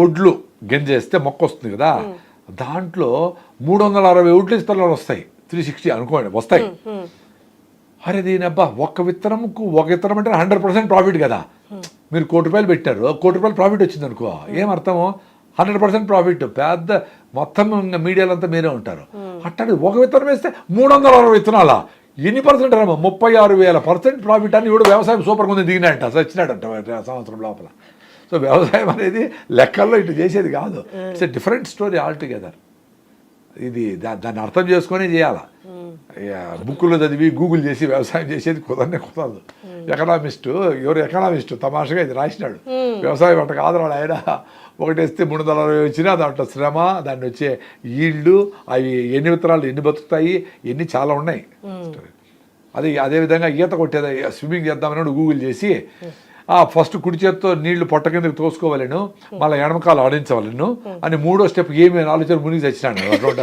ఒడ్లు గింజేస్తే మొక్క వస్తుంది కదా, దాంట్లో 360 ఒడ్లు ఇత్తనాలు వస్తాయి. 360 అనుకోండి వస్తాయి. అరే దీనబ్బా ఒక విత్తనం అంటే 100% ప్రాఫిట్ కదా. మీరు ₹1,00,000 పెట్టారు, ₹1,00,000 ప్రాఫిట్ వచ్చింది అనుకో, ఏమర్థము 100% ప్రాఫిట్. పెద్ద మొత్తం మీడియాలో అంతా మీరే ఉంటారు. అట్టాడు ఒక విత్తనం వేస్తే 360 విత్తనాలా, ఎన్ని పర్సెంట్ రామో 36,000% ప్రాఫిట్ అని ఇప్పుడు వ్యవసాయం సూపర్గా ఉంది దిగినాడంట, వచ్చినాడంట సంవత్సరం లోపల. సో వ్యవసాయం అనేది లెక్కల్లో ఇటు చేసేది కాదు. It's a different story all together. ఇది దాన్ని అర్థం చేసుకొని చేయాలా. బుక్కులో చదివి గూగుల్ చేసి వ్యవసాయం చేసేది కుదరదు. ఎకనామిస్టు తమాషగా ఇది రాసినాడు. వ్యవసాయం అంట కాదు ఆయన. ఒకటేస్తే 360 వచ్చినా దాంట్లో శ్రమ, దాన్ని వచ్చే ఈల్డ్, అవి ఎన్ని విత్తనాలు ఎన్ని బతుకుతాయి, ఎన్ని చాలా ఉన్నాయి. అదేవిధంగా ఈత కొట్టేది, స్విమ్మింగ్ చేద్దామని గూగుల్ చేసి ఫస్ట్ కుడి చేతితో నీళ్లు పొట్ట కిందకి తోసుకోవాలను, మళ్ళీ ఎడమకాలు ఆడించవాలను అని 3వ స్టెప్ ఏమి ఆలోచన మునిగి తెచ్చినాడు. అటువంటి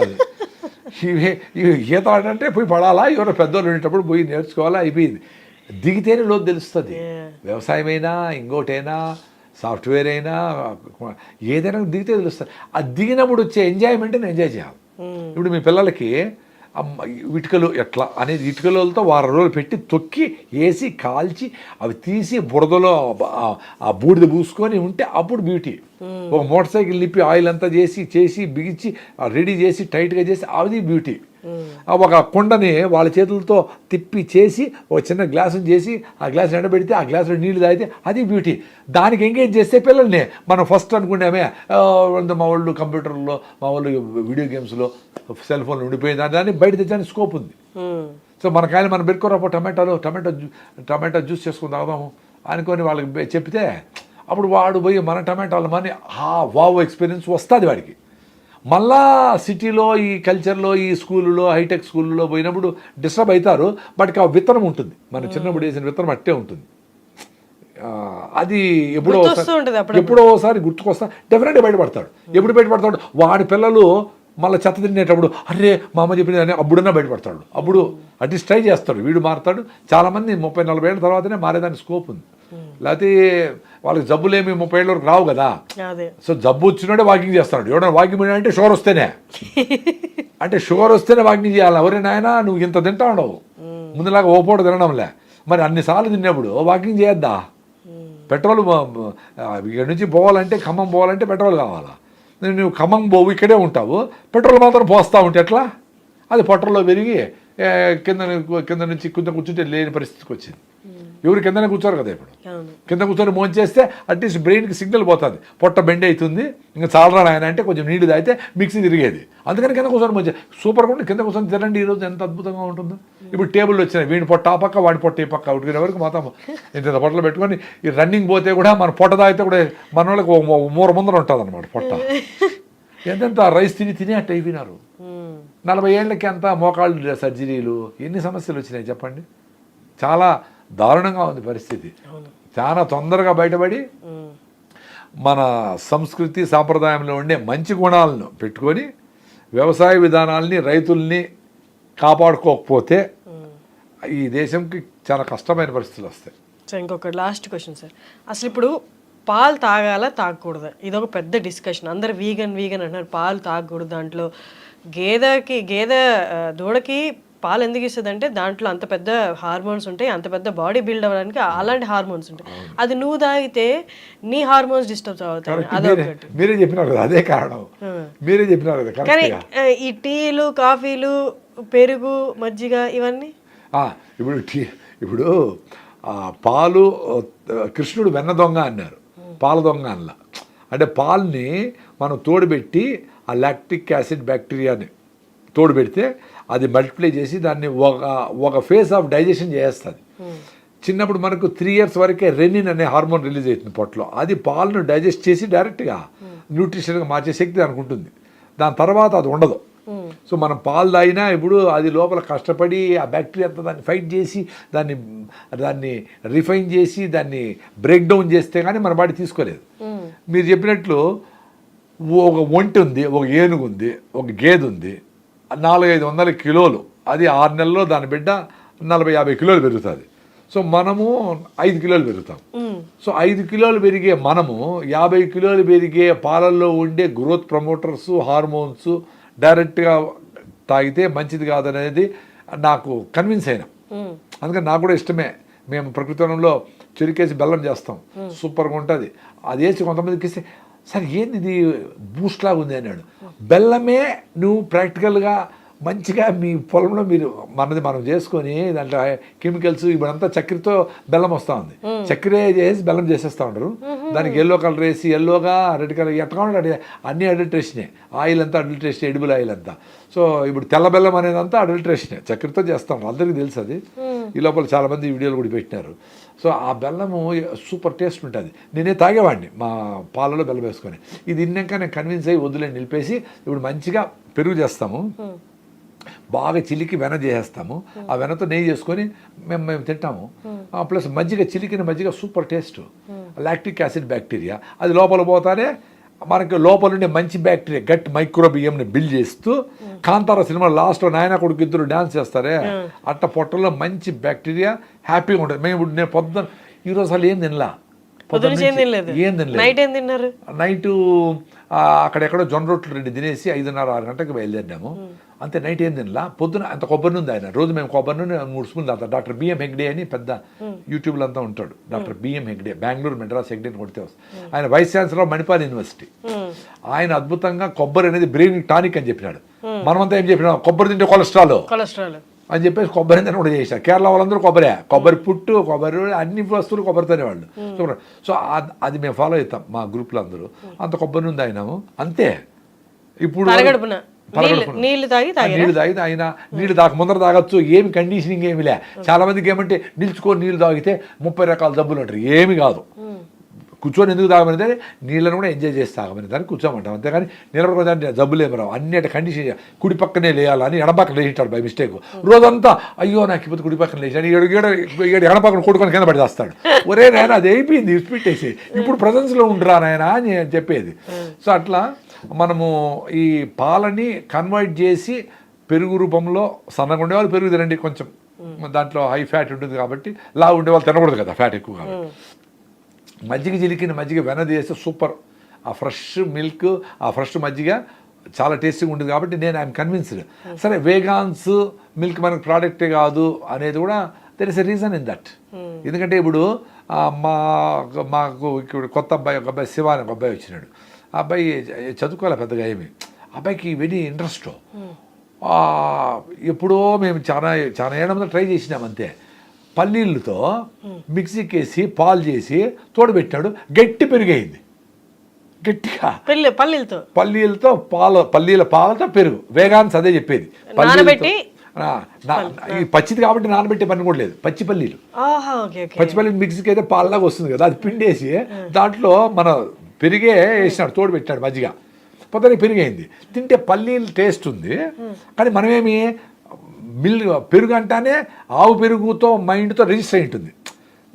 ఇవి ఈత ఆడంటే పోయి పడాలా, ఎవరో పెద్దోళ్ళు ఉండేటప్పుడు పోయి నేర్చుకోవాలా, అయిపోయింది. దిగితేనే లోతు తెలుస్తుంది. వ్యవసాయమైనా ఇంకోటైనా సాఫ్ట్వేర్ అయినా ఏదైనా దిగితే తెలుస్తుంది. ఆ దిగినప్పుడు వచ్చే ఎంజాయ్మెంట్ని ఎంజాయ్ చేయాలి. ఇప్పుడు మీ పిల్లలకి ఇటుకలు ఎట్లా అనేది ఇటుకలతో 1 రోజులు పెట్టి తొక్కి వేసి కాల్చి అవి తీసి బురదలో ఆ బూడిద పూసుకొని ఉంటే అప్పుడు బ్యూటీ. ఒక మోటార్ సైకిల్ నిప్పి ఆయిల్ అంతా చేసి బిగించి రెడీ చేసి టైట్గా చేసి అది బ్యూటీ. ఒక కుండని వాళ్ళ చేతులతో తిప్పి చేసి ఒక చిన్న గ్లాసుని చేసి ఆ గ్లాస్ ఎండబెడితే ఆ గ్లాసులో నీళ్ళు తాగితే అది బ్యూటీ. దానికి ఎంగేజ్ చేస్తే పిల్లల్ని మనం ఫస్ట్ అనుకున్నామే మా వాళ్ళు కంప్యూటర్లో, మా వాళ్ళు వీడియో గేమ్స్లో, సెల్ ఫోన్లో ఉండిపోయింది, దాన్ని బయట తెచ్చడానికి స్కోప్ ఉంది. సో మన కాయలు మనం పెట్టుకోరాపో టమాటో జ్యూస్ చేసుకుని తాగుదాము అనుకొని వాళ్ళకి చెప్తే అప్పుడు వాడు పోయి మన టమాటాలు మని వావ్ ఎక్స్పీరియన్స్ వస్తుంది వాడికి. మళ్ళా సిటీలో ఈ కల్చర్లో ఈ స్కూల్లో హైటెక్ స్కూల్లో పోయినప్పుడు డిస్టర్బ్ అవుతారు. బట్కి ఆ విత్తనం ఉంటుంది, మన చిన్నప్పుడు వేసిన విత్తనం అట్టే ఉంటుంది. అది ఎప్పుడో ఒకసారి గుర్తుకొస్తా డెఫినెట్గా బయటపడతాడు. ఎప్పుడు బయటపడతాడు? వాడి పిల్లలు మళ్ళీ చెత్త తినేటప్పుడు అరే మా అమ్మ చెప్పింది అని అప్పుడన్నా బయటపడతాడు. అప్పుడు అట్లీస్ట్ ట్రై చేస్తాడు, వీడు మారుతాడు. చాలామంది 30-40 ఏళ్ళ తర్వాతనే మారేదానికి స్కోప్ ఉంది. లేకపోతే వాళ్ళకి జబ్బులు ఏమి 30 ఏళ్ళ వరకు రావు కదా. సో జబ్బు వచ్చినోడే వాకింగ్ చేస్తాడు. ఎవడన్నా వాకింగ్ అంటే షుగర్ వస్తేనే షుగర్ వస్తేనే వాకింగ్ చేయాలి. ఎవరైనా ఆయన నువ్వు ఇంత తింటా ఉండవు, ముందులాగా ఓ పూట తినడంలే. మరి అన్నిసార్లు తిన్నప్పుడు వాకింగ్ చేయొద్దా? పెట్రోల్ ఇక్కడ నుంచి పోవాలంటే ఖమ్మం పోవాలంటే పెట్రోల్ కావాలా? నువ్వు ఖమ్మం పోవు, ఇక్కడే ఉంటావు, పెట్రోల్ మాత్రం పోస్తూ ఉంటే ఎట్లా? అది పొట్టల్లో పెరిగి కింద నుంచి కూర్చుంటే లేని పరిస్థితికి వచ్చింది. ఎవరు కిందనే కూర్చోరు కదా. ఇప్పుడు కింద కూర్చొని మోన్ చేస్తే అట్లీస్ట్ బ్రెయిన్కి సిగ్నల్ పోతుంది, పొట్ట బెండ్ అవుతుంది, ఇంకా చాలా ఆయన అంటే కొంచెం నీళ్ళు తాగితే మిక్సీ తిరిగేది. అందుకని కింద కూర్చొని మోన్ సూపర్గా ఉండి కింద కూర్చొని తినండి. ఈరోజు ఎంత అద్భుతంగా ఉంటుందో. ఇప్పుడు టేబుల్ వచ్చినాయి, వీడి పొట్ట ఆ పక్క వాడి పొట్ట ఈ పక్క ఉడికిన వరకు మొత్తం ఇంత పొట్టలు పెట్టుకొని ఈ రన్నింగ్ పోతే కూడా మన పొట్ట తాగితే కూడా మన వాళ్ళకి మూర ముందర ఉంటుంది అనమాట పొట్ట. ఎంతెంత రైస్ తిని అట్ట అయిపోయినారు. 40 ఏళ్ళకి అంతా మోకాళ్ళు సర్జరీలు, ఎన్ని సమస్యలు వచ్చినాయి చెప్పండి. చాలా దారుణంగా ఉంది పరిస్థితి. చాలా తొందరగా బయటపడి మన సంస్కృతి సాంప్రదాయంలో ఉండే మంచి గుణాలను పెట్టుకొని వ్యవసాయ విధానాల్ని రైతుల్ని కాపాడుకోకపోతే ఈ దేశంకి చాలా కష్టమైన పరిస్థితులు వస్తాయి. సార్ ఇంకొక లాస్ట్ క్వశ్చన్ సార్, అసలు ఇప్పుడు పాలు తాగాలా తాగకూడదా? ఇదొక పెద్ద డిస్కషన్. అందరు వీగన్ అంటున్నారు, పాలు తాగకూడదు. దాంట్లో గేదె దూడకి పాలు ఎందుకు ఇస్తుంది అంటే దాంట్లో అంత పెద్ద హార్మోన్స్ ఉంటాయి, అంత పెద్ద బాడీ బిల్డ్ అవ్వడానికి అలాంటి హార్మోన్స్ ఉంటాయి. అది నువ్వు తాగితే నీ హార్మోన్స్ డిస్టర్బ్ అవుతాయి. అదొకటి మీరే చెప్పినారు కదా, అదే కారణం. మీరే చెప్పినారు కదా. కానీ ఈ టీలు, కాఫీలు, పెరుగు, మజ్జిగ ఇవన్నీ ఇప్పుడు పాలు కృష్ణుడు వెన్న దొంగ అన్నారు, పాల దొంగ అన్న. అంటే పాలని మనం తోడుపెట్టి ఆ లాక్టిక్ యాసిడ్ బ్యాక్టీరియాని తోడుపెడితే అది మల్టిప్లై చేసి దాన్ని ఒక ఫేజ్ ఆఫ్ డైజెషన్ చేస్తుంది. చిన్నప్పుడు మనకు 3 years వరకే రెనిన్ అనే హార్మోన్ రిలీజ్ అవుతుంది పొట్టలో. అది పాలను డైజెస్ట్ చేసి డైరెక్ట్గా న్యూట్రిషన్గా మార్చే శక్తి దానికి ఉంటుంది. దాని తర్వాత అది ఉండదు. సో మనం పాలు తాగినా ఇప్పుడు అది లోపల కష్టపడి ఆ బ్యాక్టీరియా అంతా దాన్ని ఫైట్ చేసి దాన్ని రిఫైన్ చేసి దాన్ని బ్రేక్ డౌన్ చేస్తే కానీ మన బాడీ తీసుకోలేదు. మీరు చెప్పినట్లు ఒక ఒంటి ఉంది, ఒక ఏనుగు ఉంది, ఒక గేదె ఉంది, 400-500 కిలోలు. అది 6 నెలల్లో దాని బిడ్డ 40-50 కిలోలు పెరుగుతుంది. సో మనము 5 కిలోలు పెరుగుతాం. సో 5 కిలోలు పెరిగే మనము 50 కిలోలు పెరిగే పాలల్లో ఉండే గ్రోత్ ప్రమోటర్స్, హార్మోన్స్ డైరెక్ట్గా తాగితే మంచిది కాదనేది నాకు కన్విన్స్ అయినా. అందుకని నాకు కూడా ఇష్టమే. మేము ప్రకృతి వనంలో చెరుకేసి బెల్లం చేస్తాం, సూపర్గా ఉంటుంది. అది వేసి కొంతమందికి ఇస్తే సార్ ఏంది ఇది బూస్ట్ లాగా ఉంది అన్నాడు. బెల్లమే నువ్వు ప్రాక్టికల్గా మంచిగా మీ పొలంలో మనం చేసుకొని దాంట్లో కెమికల్స్ ఇప్పుడంతా చక్కెరతో బెల్లం వస్తూ ఉంది. చక్కెర చేసి బెల్లం చేసేస్తూ ఉంటారు. దానికి ఎల్లో కలర్ వేసి ఎల్లోగా రెడ్ కలర్ ఎట్లా ఉంటే అన్ని అడల్ట్రేషనే. ఆయిల్ అంతా అడల్ట్రేషన్, ఎడిబుల్ ఆయిల్ అంతా. సో ఇప్పుడు తెల్ల బెల్లం అనేది అంతా అడల్ట్రేషనే, చక్కెరతో చేస్తాం. అందరికీ తెలుసు అది. ఈ లోపల చాలామంది వీడియోలు కూడా పెట్టినారు. సో ఆ బెల్లము సూపర్ టేస్ట్ ఉంటుంది. నేనే తాగేవాడిని మా పాలలో బెల్లం వేసుకొని. ఇది తిన్నాక నేను కన్విన్స్ అయ్యి వద్దులేని నిలిపేసి ఇప్పుడు మంచిగా పెరుగు చేస్తాము, బాగా చిలికి వెన చేసేస్తాము. ఆ వెనతో నెయ్యి చేసుకొని మేము తింటాము. ప్లస్ చిలికిన మజ్జిగ super taste. Lactic acid bacteria అది లోపల పోతానే మనకి లోపల ఉండే మంచి బ్యాక్టీరియా గట్ మైక్రోబియంని బిల్డ్ చేస్తూ, కాంతార సినిమా లాస్ట్లో నాయన కొడుకు ఇద్దరు డ్యాన్స్ చేస్తారే అట్ట పొట్టలో మంచి బ్యాక్టీరియా హ్యాపీగా ఉంటుంది. నేను పొద్దున్న ఈరోజు అసలు ఏం తినలా, ఏం తినలేదు. నైట్ అక్కడెక్కడో జొన్న రొట్టెలు 2 తినేసి 5:30-6 గంటలకు బయలుదేరినాము. అంతే. నైట్ ఏం తినలా. పొద్దున అంత కొబ్బరి నూనె ఆయన రోజు మేము కొబ్బరి నూనె 3 స్పూన్లు తాగుతాం. డాక్టర్ బిఎం హెగ్డే అని పెద్ద యూట్యూబ్లో అంతా ఉంటాడు. డాక్టర్ బిఎం హెగ్డే, బెంగళూరు మెడ్రాస్ హెగ్డే అని కొడితే వస్తుంది. ఆయన వైస్ ఛాన్సలర్ మణిపాల్ యూనివర్సిటీ. ఆయన అద్భుతంగా కొబ్బరి అనేది బ్రెయిన్ టానిక్ అని చెప్పినాడు. మనమంతా ఏం చెప్పినాం, కొబ్బరి తింటే కొలెస్ట్రాల్ అని చెప్పేసి కొబ్బరి తిని కూడా చేశారు. కేరళ వాళ్ళందరూ కొబ్బరి పుట్టు, కొబ్బరి అన్ని వస్తువులు కొబ్బరితోనే వాళ్ళు. సో అది మేము ఫాలో అవుతాం మా గ్రూప్లో అందరూ. అంత కొబ్బరి నుండి అయినాము అంతే. ఇప్పుడు నీళ్లు తాగి నీళ్లు తాగితే ఆయన నీళ్లు ముందర తాగొచ్చు, ఏమి కండిషనింగ్ ఏమి లే. చాలా మందికి ఏమంటే నిల్చుకొని నీళ్లు తాగితే 30 రకాల జబ్బులు అంటారు. ఏమి కాదు, కూర్చొని ఎందుకు తాగమనేది నీళ్ళను కూడా ఎంజాయ్ చేసి తాగమని దాన్ని కూర్చోమంటాం. అంతేగాని నిలబడుకోవడానికి జబ్బులు ఏమి రావు. అన్నిటి కండిషన్ కుడి పక్కనే లేయాలని ఎడపక్కన లేచాడు బై మిస్టేక్. రోజంతా అయ్యో నాకు ఇప్పుడు కుడి పక్కన లేచాను, ఎడపక్కన కొడుకొని కింద పడి చేస్తాడు. ఒరే నాయన అది అయిపోయింది ఇప్పిట్టేసి, ఇప్పుడు ప్రజెన్స్లో ఉండరా నాయన అని చెప్పేది. సో అట్లా మనము ఈ పాలని కన్వర్ట్ చేసి పెరుగు రూపంలో సన్నగా ఉండేవాళ్ళు పెరుగు తినండి, కొంచెం దాంట్లో హై ఫ్యాట్ ఉంటుంది కాబట్టి. లావు ఉండేవాళ్ళు తినకూడదు కదా, ఫ్యాట్ ఎక్కువ కాబట్టి. మజ్జిగ చిలికిన మజ్జిగ వెనది వేస్తే సూపర్. ఆ ఫ్రెష్ మిల్క్, ఆ ఫ్రెష్ మజ్జిగ చాలా టేస్టీగా ఉంటుంది కాబట్టి నేను ఐఎమ్ కన్విన్స్డ్. సరే వేగాన్స్ మిల్క్ మనకు ప్రోడక్టే కాదు అనేది కూడా there is a reason in that. ఎందుకంటే ఇప్పుడు మాకు ఇక్కడ కొత్త అబ్బాయి, ఒక అబ్బాయి శివ అని ఒక అబ్బాయి వచ్చినాడు. ఆ అబ్బాయి చదువుకోవాలి పెద్దగా ఏమి, అబ్బాయికి వెరీ ఇంట్రెస్ట్. ఎప్పుడో మేము చాలా చాలా ఏళ్ళ ముందు ట్రై చేసినాం అంతే. పల్లీలతో మిక్సీకి వేసి పాలు చేసి తోడబెట్టాడు, గట్టి పెరుగైంది. గట్టిగా పల్లీలతో పల్లీల పాలతో పెరుగు. వేగాన్స్ అదే చెప్పేది. ఈ పచ్చిది కాబట్టి నానబెట్టే పని కూడా లేదు. పచ్చి పల్లీలు మిక్సీకి అయితే పాలలాగా వస్తుంది కదా, అది పిండేసి దాంట్లో మన పెరిగే వేసినాడు, తోడబెట్టాడు మజ్జిగ. పొద్దున పెరుగైంది. తింటే పల్లీలు టేస్ట్ ఉంది, కానీ మనమేమి పెరుగు అంటానే ఆవు పెరుగుతో మైండ్తో రిజిస్టర్ అయి ఉంటుంది.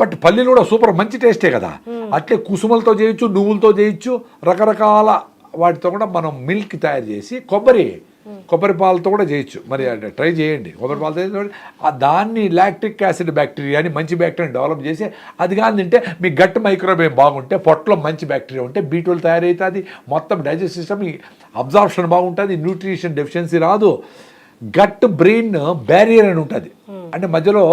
బట్ పల్లీలు కూడా సూపర్ మంచి టేస్టే కదా. అట్లే కుసుమలతో చేయొచ్చు, నువ్వులతో చేయొచ్చు, రకరకాల వాటితో కూడా మనం మిల్క్ తయారు చేసి కొబ్బరి పాలతో కూడా చేయొచ్చు. మరి ట్రై చేయండి. కొబ్బరి పాలతో దాన్ని లాక్టిక్ యాసిడ్ బ్యాక్టీరియా అని మంచి బ్యాక్టీరియాని డెవలప్ చేసి అది కానీ తింటే మీ గట్ మైక్రోబయోమ్ బాగుంటే, పొట్టలో మంచి బ్యాక్టీరియా ఉంటే B12 తయారవుతుంది, మొత్తం డైజెస్ట్ సిస్టమ్ అబ్జార్ప్షన్ బాగుంటుంది, న్యూట్రిషన్ డెఫిషియన్సీ రాదు. గట్ బ్రెయిన్ బ్యారియర్ అని ఉంటుంది, అంటే మధ్యలో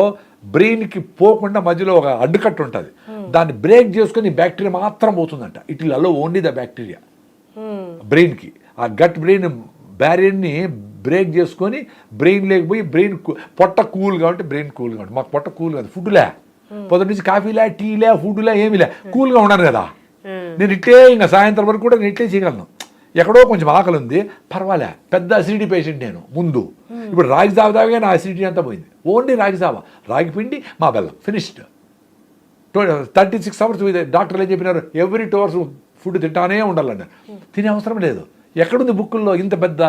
బ్రెయిన్కి పోకుండా మధ్యలో ఒక అడ్డుకట్టు ఉంటుంది. దాన్ని బ్రేక్ చేసుకొని బ్యాక్టీరియా మాత్రం పోతుందంట. It will allow only the bacteria బ్రెయిన్కి. ఆ గట్ బ్రెయిన్ బ్యారియర్ని బ్రేక్ చేసుకొని బ్రెయిన్ లేకపోయి బ్రెయిన్ పొట్ట కూల్గా ఉంటే బ్రెయిన్ కూల్గా ఉంటుంది. మాకు పొట్ట కూల్ కాదు, ఫుడ్లే పొద్దు నుంచి కాఫీలే టీలే ఫుడ్లే ఏమిలే, కూల్గా ఉన్నాను కదా నేను. ఇట్లే ఇంకా సాయంత్రం వరకు కూడా నేను ఇట్లే చేయగలను. ఎక్కడో కొంచెం ఆకలి ఉంది, పర్వాలే, పెద్ద అసిడిటీ పేషెంట్ నేను ముందు. ఇప్పుడు రాగి జావ తాగే నా అసిడిటీ అంతా పోయింది. ఓన్లీ రాగి జావ, రాగి పిండి, మా బెల్లం, ఫినిష్డ్. 36 అవర్స్ డాక్టర్లు ఏం చెప్పినారు, ఎవ్రీ 2 అవర్స్ ఫుడ్ తింటానే ఉండాలన్నారు. తినే అవసరం లేదు. ఎక్కడుంది బుక్కుల్లో? ఇంత పెద్ద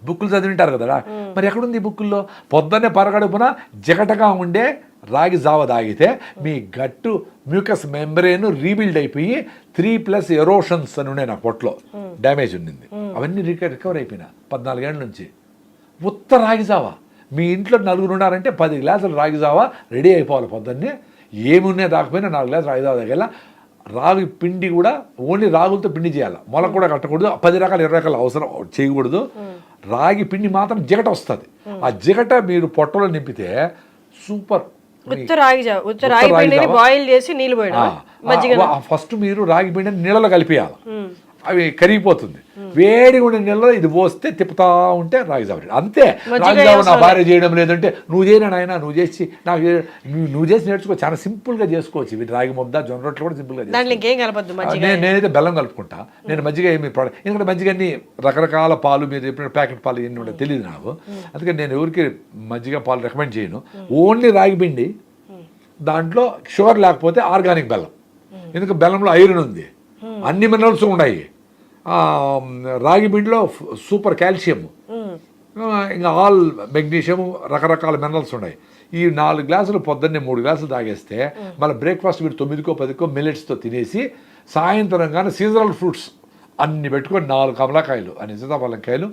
బుక్కులు చదివింటారు కదా, మరి ఎక్కడుంది ఈ బుక్కుల్లో? పొద్దున్నే పరగడుపున జిగటగా ఉండే రాగి జావ తాగితే మీ గట్టు మ్యూకస్ మెంబ్రేన్ రీబిల్డ్ అయిపోయి 3+ ఎరోషన్స్ అని ఉన్నాయి. నా పొట్టలో డ్యామేజ్ ఉండింది, అవన్నీ రికవర్ అయిపోయినా 14 ఏళ్ళ నుంచి. ఉత్త రాగి జావ. మీ ఇంట్లో 4 ఉన్నారంటే 10 గ్లాసులు రాగి జావ రెడీ అయిపోవాలి. పొద్దున్నే ఏమి ఉన్నాయి తాకపోయినా 4 గ్లాసులు రాగి జావ తాగేలా. రాగి పిండి కూడా ఓన్లీ రాగులతో పిండి చేయాలి, మొల కూడా కట్టకూడదు, 10 రకాల 20 రకాల అవసరం చేయకూడదు. రాగి పిండి మాత్రం జిగట వస్తుంది. ఆ జిగట మీరు పొట్టలో నింపితే సూపర్. ఫస్ట్ మీరు రాగి పిండిని నీళ్ళలో కలిపేయాలి, అవి కరిగిపోతుంది. వేడిగా ఉండే నీళ్ళలో ఇది పోస్తే తిప్పుతా ఉంటే రాగి జావ. అంతే. రాగి జావ నా భార్య చేయడం లేదంటే నువ్వు చేయనా నాయన, నువ్వు చేసి నాకు నువ్వు చేసి నేర్చుకో. చాలా సింపుల్గా చేసుకోవచ్చు. ఇవి రాగి ముద్ద, జొన్న రొట్టెలు కూడా సింపుల్గా చేసుకోవచ్చు. నేనైతే బెల్లం కలుపుకుంటా. నేను మజ్జిగ ఏమి ఎందుకంటే మజ్జిగన్ని రకరకాల పాలు, మీరు చెప్పిన ప్యాకెట్ పాలు ఎన్ని ఉంటాయో తెలియదు నాకు. అందుకని నేను ఎవరికి మజ్జిగ పాలు రికమెండ్ చేయను. ఓన్లీ రాగి పిండి, దాంట్లో షుగర్ లేకపోతే ఆర్గానిక్ బెల్లం. ఎందుకంటే బెల్లంలో ఐరన్ ఉంది, అన్ని మినరల్స్ ఉన్నాయి. రాగి పిండిలో సూపర్ కాల్షియం, ఇంకా ఆల్ మెగ్నీషియం, రకరకాల మినరల్స్ ఉన్నాయి. ఈ 4 గ్లాసులు పొద్దున్నే 3 గ్లాసులు తాగేస్తే మళ్ళీ బ్రేక్ఫాస్ట్ మీరు 9కో 10కో మిల్లెట్స్తో తినేసి సాయంత్రం కానీ సీజనల్ ఫ్రూట్స్ అన్ని పెట్టుకొని 4 కమలాకాయలు అని సీతాఫలంకాయలు,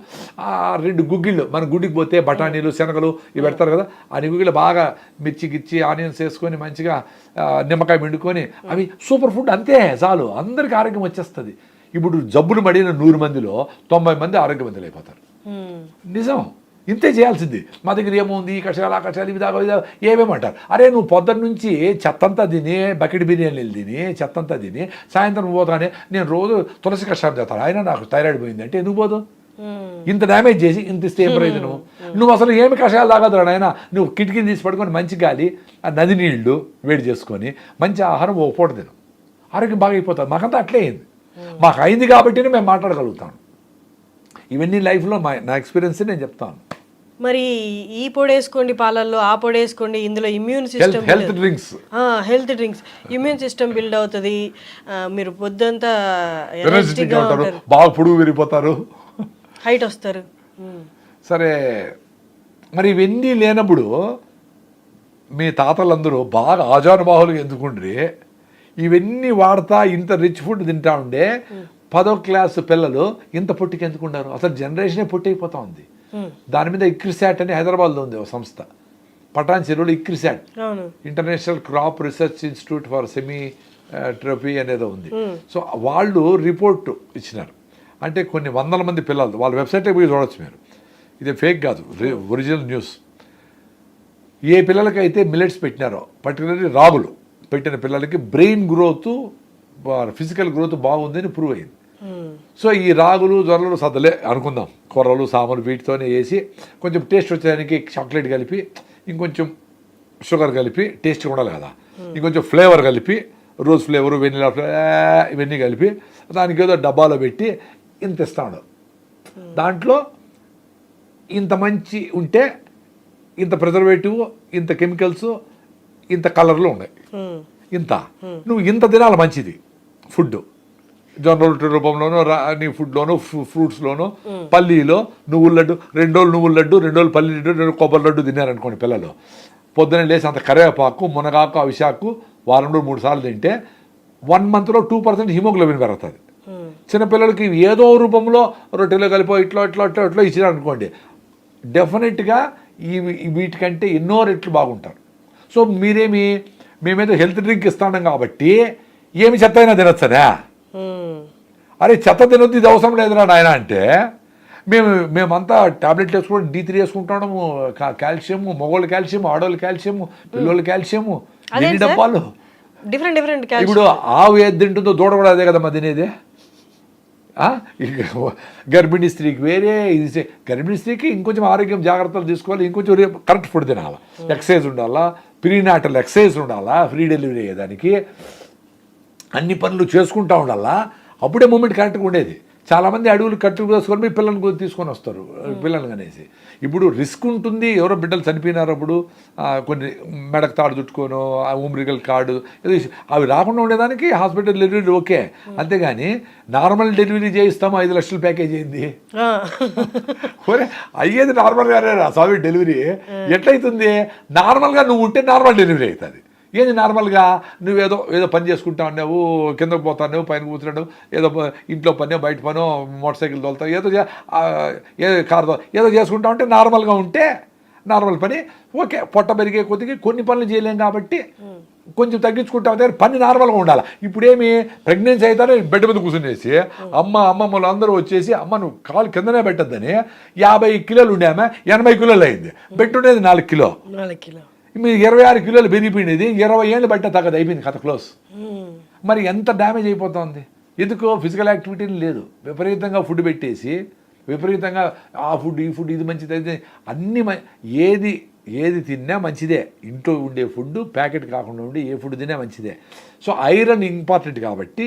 2 గుగ్గిళ్ళు, మన గుడికి పోతే బఠానీలు శనగలు ఇవి పెడతారు కదా, ఆ గుగ్గిళ్ళు బాగా మిర్చి గిచ్చి ఆనియన్స్ వేసుకొని మంచిగా నిమ్మకాయ పిండుకొని అవి సూపర్ ఫుడ్. అంతే చాలు, అందరికీ ఆరోగ్యం వచ్చేస్తుంది. ఇప్పుడు జబ్బులు పడిన 100 మందిలో 90 మంది ఆరోగ్యవంతులు అయిపోతారు. నిజం, ఇంతే చేయాల్సింది. మా దగ్గర ఏముంది, ఈ కషాయాలు ఆ కషాయాలు ఇవి దాకా ఏమేమంటారు. అరే నువ్వు పొద్దున్న నుంచి చెత్తంతా తిని, బకెట్ బిర్యానీలు తిని చెత్తంతా తిని సాయంత్రం పోతానే నేను రోజు తులసి కషాయం చేస్తాను, అయినా నాకు థైరాయిడ్ పోయింది అంటే ఎందుకు పోదు? ఇంత డ్యామేజ్ చేసి ఇంత ఇస్తే ఏం ప్రయోజనం? నువ్వు అసలు ఏమి కషాయాలు తాగదురా నాయన. నువ్వు కిటికీని తీసి పడుకొని మంచి గాలి, ఆ నది నీళ్లు వేడి చేసుకొని మంచి ఆహారం ఓ పూట తిను, ఆరోగ్యం బాగా అయిపోతుంది. మాకంతా అట్లే అయింది. మాకు అయింది కాబట్టినే మేము మాట్లాడగలుగుతాం. ఇవన్నీ లైఫ్లో నా ఎక్స్పీరియన్స్ నేను చెప్తాను. మరి ఈ పొడి వేసుకోండి పాలల్లో, ఆ పొడి వేసుకోండి, ఇందులో immune system health drinks immune system build అవుతుంది, మీరు పొద్దంతా ఎనర్జెటిక్గా ఉంటారు, బాగా పొడుగు విరిగిపోతారు, హైట్ వస్తారు. సరే, మరి ఇవన్నీ లేనప్పుడు మీ తాతలందరూ బాగా ఆజానుబాహులుగా ఎందుకుండ్రి ఇవన్నీ వాడతా ఇంత రిచ్ ఫుడ్ తింటా ఉండే 10వ క్లాసు పిల్లలు ఇంత పొట్టికి ఎందుకున్నారు? అసలు జనరేషనే పొట్టయిపోతా ఉంది. దాని మీద ఇక్రిసాట్ అని హైదరాబాద్లో ఉంది ఒక సంస్థ, పటాన్ చెరువులో ICRISAT, international crop research institute for semi trophy అనేదో ఉంది. సో వాళ్ళు రిపోర్ట్ ఇచ్చినారు. అంటే కొన్ని వందల మంది పిల్లలు, వాళ్ళ వెబ్సైట్లో పోయి చూడవచ్చు మీరు, ఇది ఫేక్ కాదు, ఒరిజినల్ న్యూస్. ఏ పిల్లలకైతే మిల్లెట్స్ పెట్టినారో, పర్టికులర్లీ రాగులు పెట్టిన పిల్లలకి బ్రెయిన్ గ్రోత్, ఫిజికల్ గ్రోత్ బాగుందని ప్రూవ్ అయింది. సో ఈ రాగులు జొన్నలు సద్దలే అనుకుందాం, కూరలు సామలు వీటితోనే వేసి కొంచెం టేస్ట్ వచ్చేదానికి చాక్లెట్ కలిపి, ఇంకొంచెం షుగర్ కలిపి, టేస్ట్ ఉండాలి కదా, ఇంకొంచెం ఫ్లేవర్ కలిపి, రోజ్ ఫ్లేవరు, వెనిలా ఫ్లేవర్ ఇవన్నీ కలిపి దానికి ఏదో డబ్బాలో పెట్టి ఇంత ఇస్తాడు. దాంట్లో ఇంత మంచి ఉంటే ఇంత ప్రిజర్వేటివ్, ఇంత కెమికల్స్, ఇంత కలర్లు ఉన్నాయి, ఇంత నువ్వు ఇంత తినాలి మంచిది ఫుడ్, జొన్న రొట్టె రూపంలోనో నీ ఫుడ్లోనో ఫ్రూట్స్లోనో, పల్లీలో నువ్వుల లడ్డు, 2 రోజులు నువ్వుల లడ్డు, 2 రోజులు పల్లి లడ్డు, 2 రోజులు కొబ్బరి లడ్డు తిన్నారనుకోండి పిల్లలు, పొద్దున్న లేసి అంత కరివేపాకు, మునగాకు, అవిశాకు వారంలో 3 సార్లు తింటే 1 monthలో 2% హిమోగ్లోబిన్ పెరుగుతుంది. చిన్నపిల్లలకి ఏదో రూపంలో రొట్టెలో కలిపో ఇట్లా ఇట్లా ఇట్లా ఇట్లా ఇచ్చినారనుకోండి, డెఫినెట్గా వీటికంటే ఎన్నో రెట్లు బాగుంటారు. సో మేమేదో హెల్త్ డ్రింక్ ఇస్తాం కాబట్టి ఏమి చెత్త అయినా తినొచ్చనా? అరే చెత్త తినొద్దు, ఇది అవసరం లేదురా నాయన అంటే మేమంతా టాబ్లెట్లు వేసుకుంటాం, D3 వేసుకుంటాము, కాల్షియము, మగవాళ్ళు కాల్షియము, ఆడవాళ్ళు కాల్షియము, పిల్లలు కాల్షియము, ఎన్ని డబ్బాలు. ఇప్పుడు ఆవు ఏది తింటుందో దూడ కూడా అదే కదమ్మా తినేది. గర్భిణీ స్త్రీకి వేరే, ఇది గర్భిణీ స్త్రీకి ఇంకొంచెం ఆరోగ్యం జాగ్రత్తలు తీసుకోవాలి, ఇంకొంచెం కరెక్ట్ ఫుడ్ తినాలా, ఎక్సర్సైజ్ ఉండాలా, ప్రీనాటల్ ఎక్సర్సైజ్ ఉండాలా, ఫ్రీ డెలివరీ అయ్యేదానికి అన్ని పనులు చేసుకుంటూ ఉండాలా, అప్పుడే మూమెంట్ కరెక్ట్గా ఉండేది. చాలామంది అడవులు కట్టు వేసుకొని మీ పిల్లల్ని తీసుకొని వస్తారు, పిల్లల్ని అనేసి. ఇప్పుడు రిస్క్ ఉంటుంది, ఎవరో బిడ్డలు చనిపోయినారు, అప్పుడు కొన్ని మెడకు తాడు చుట్టుకోను, ఊమ్రికల్ కార్డు ఏదో అవి రాకుండా ఉండేదానికి హాస్పిటల్ డెలివరీ ఓకే. అంతేగాని నార్మల్ డెలివరీ చేయిస్తాము 5 లక్షల ప్యాకేజ్ అయింది, అయ్యేది నార్మల్గానే రా స్వామి డెలివరీ. ఎట్లయితుంది? నార్మల్గా నువ్వు ఉంటే నార్మల్ డెలివరీ అవుతుంది. ఏంది నార్మల్గా నువ్వేదో పని చేసుకుంటా ఉన్నావు, కిందకు పోతావు, పైన కూర్చున్నావు, ఏదో ఇంట్లో పనో బయట పనో మోటార్ సైకిల్ తోలుతావు, ఏదో కారు ఏదో చేసుకుంటా ఉంటే నార్మల్గా ఉంటే నార్మల్ పని ఓకే. పొట్ట పెరిగే కొద్దిగా కొన్ని పనులు చేయలేం కాబట్టి కొంచెం తగ్గించుకుంటా ఉంటే పని నార్మల్గా ఉండాలి. ఇప్పుడేమి ప్రెగ్నెన్సీ అవుతారో బెడ్ మీద కూర్చునేసి అమ్మమ్మలు అందరూ వచ్చేసి అమ్మ నువ్వు కాలు కిందనే పెట్టద్దని 50 కిలోలు ఉండేమా 80 కిలోలు అయింది, పెట్టుండేది 4 కిలో, మీరు 26 కిలోలు పెరిగిపోయినది 20 ఏళ్ళు బట్ట తగ్గదు, అయిపోయింది కథ క్లోజ్. మరి ఎంత డ్యామేజ్ అయిపోతుంది? ఎందుకో ఫిజికల్ యాక్టివిటీ లేదు, విపరీతంగా ఫుడ్ పెట్టేసి విపరీతంగా ఆ ఫుడ్ ఈ ఫుడ్ ఇది మంచిది అయితే అన్నీ ఏది తిన్నా మంచిదే. ఇంట్లో ఉండే ఫుడ్ ప్యాకెట్ కాకుండా ఉండి ఏ ఫుడ్ తిన్నా మంచిదే. సో ఐరన్ ఇంపార్టెంట్ కాబట్టి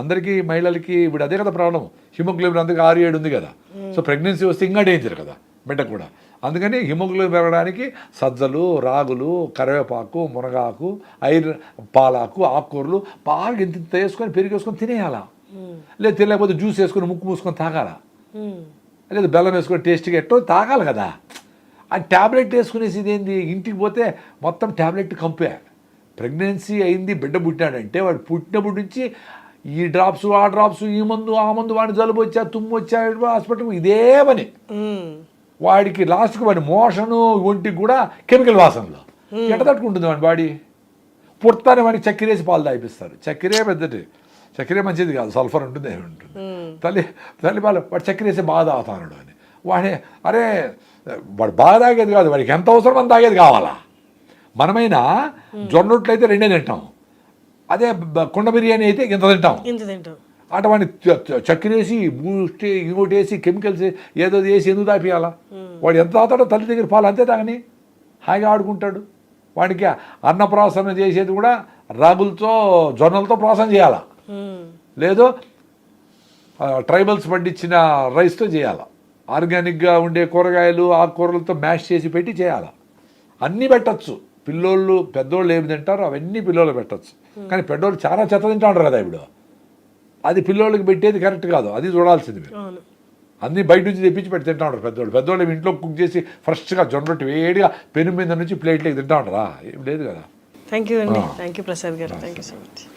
అందరికీ, మహిళలకి ఇప్పుడు అదే కదా ప్రాబ్లం, హిమోగ్లోబిన్ అందరికీ 6-7 ఉంది కదా. సో ప్రెగ్నెన్సీ వస్తే ఇంకా డేంజర్ కదా బిడ్డకు కూడా. అందుకని హిమోగ్లోబిన్ పెరగడానికి సజ్జలు, రాగులు, కరివేపాకు, మునగాకు, ఐరన్, పాలాకు, ఆకుకూరలు బాగా ఇంత వేసుకొని పెరిగి వేసుకొని తినేయాలా. లేదు తినలేకపోతే జ్యూస్ వేసుకొని ముక్కు మూసుకొని తాగాల, లేదు బెల్లం వేసుకొని టేస్ట్గా ఎట్టో తాగాలి కదా. ఆ ట్యాబ్లెట్ వేసుకునేసి ఇదేంది, ఇంటికి పోతే మొత్తం ట్యాబ్లెట్ కంపే. ప్రెగ్నెన్సీ అయింది, బిడ్డ పుట్టినాడంటే వాడు పుట్టినప్పటి నుంచి ఈ డ్రాప్స్ ఆ డ్రాప్స్, ఈ మందు ఆ మందు, వాడిని జలుబు వచ్చా తుమ్ము వచ్చా హాస్పిటల్ ఇదే పని. వాడికి లాస్ట్కి వాడి మోషను ఒంటికి కూడా కెమికల్ వాసనలో ఎట్ట తట్టుకుంటుంది వాడి బాడీ. పుడతానే వాడికి చక్కెర వేసి పాలు తాగిపిస్తారు. చక్కెరే పెద్దటి, చక్కెరే మంచిది కాదు, సల్ఫర్ ఉంటుంది ఏమి ఉంటుంది. తల్లి పాలు వాడు చక్కెర వేసి బాగా తాగుతాడు అని అరే వాడు బాగా తాగేది కాదు, వాడికి ఎంత అవసరం అంత తాగేది కావాలా. మనమైనా జొన్న రొట్టెలు అయితే 2 తింటాం, అదే కుండ బిర్యానీ అయితే ఇంత తింటాం. అటు వాడిని చక్కెర వేసి బూస్ట్ ఇంకోటి వేసి కెమికల్స్ ఏదో వేసి ఎందుకు తాపియాలా? వాడు ఎంత తాగుతాడో తల్లి దగ్గర పాలు అంతే తాగని హాయిగా ఆడుకుంటాడు. వాడికి అన్నప్రాసన చేసేది కూడా రాగులతో జొన్నలతో ప్రాసన చేయాలా, లేదు ట్రైబల్స్ పండించిన రైస్తో చేయాలా. ఆర్గానిక్గా ఉండే కూరగాయలు ఆకుకూరలతో మ్యాష్ చేసి పెట్టి చేయాలి. అన్నీ పెట్టచ్చు. పిల్లోళ్ళు పెద్దోళ్ళు ఏమి తింటారో అవన్నీ పిల్లోళ్ళు పెట్టచ్చు. కానీ పెద్దోళ్ళు చాలా చెత్త తింటా ఉంటారు కదా ఇప్పుడు. అది పిల్లోళ్ళకి పెట్టేది కరెక్ట్ కాదు. అది చూడాల్సింది మీరు. అవును. అన్నీ బయట నుంచి తెప్పించి పెట్టి తింటా ఉంటారు పెద్దోళ్ళు. పెద్దోళ్ళు ఇంట్లో కుక్ చేసి ఫ్రెష్గా జొన్న రొట్టె వేడిగా పెను మీద నుంచి ప్లేట్లోకి తింటా ఉంటారా? ఏం లేదు కదా. థ్యాంక్ యూ అండి. థ్యాంక్ యూ ప్రసాద్ గారు. Thank you so much.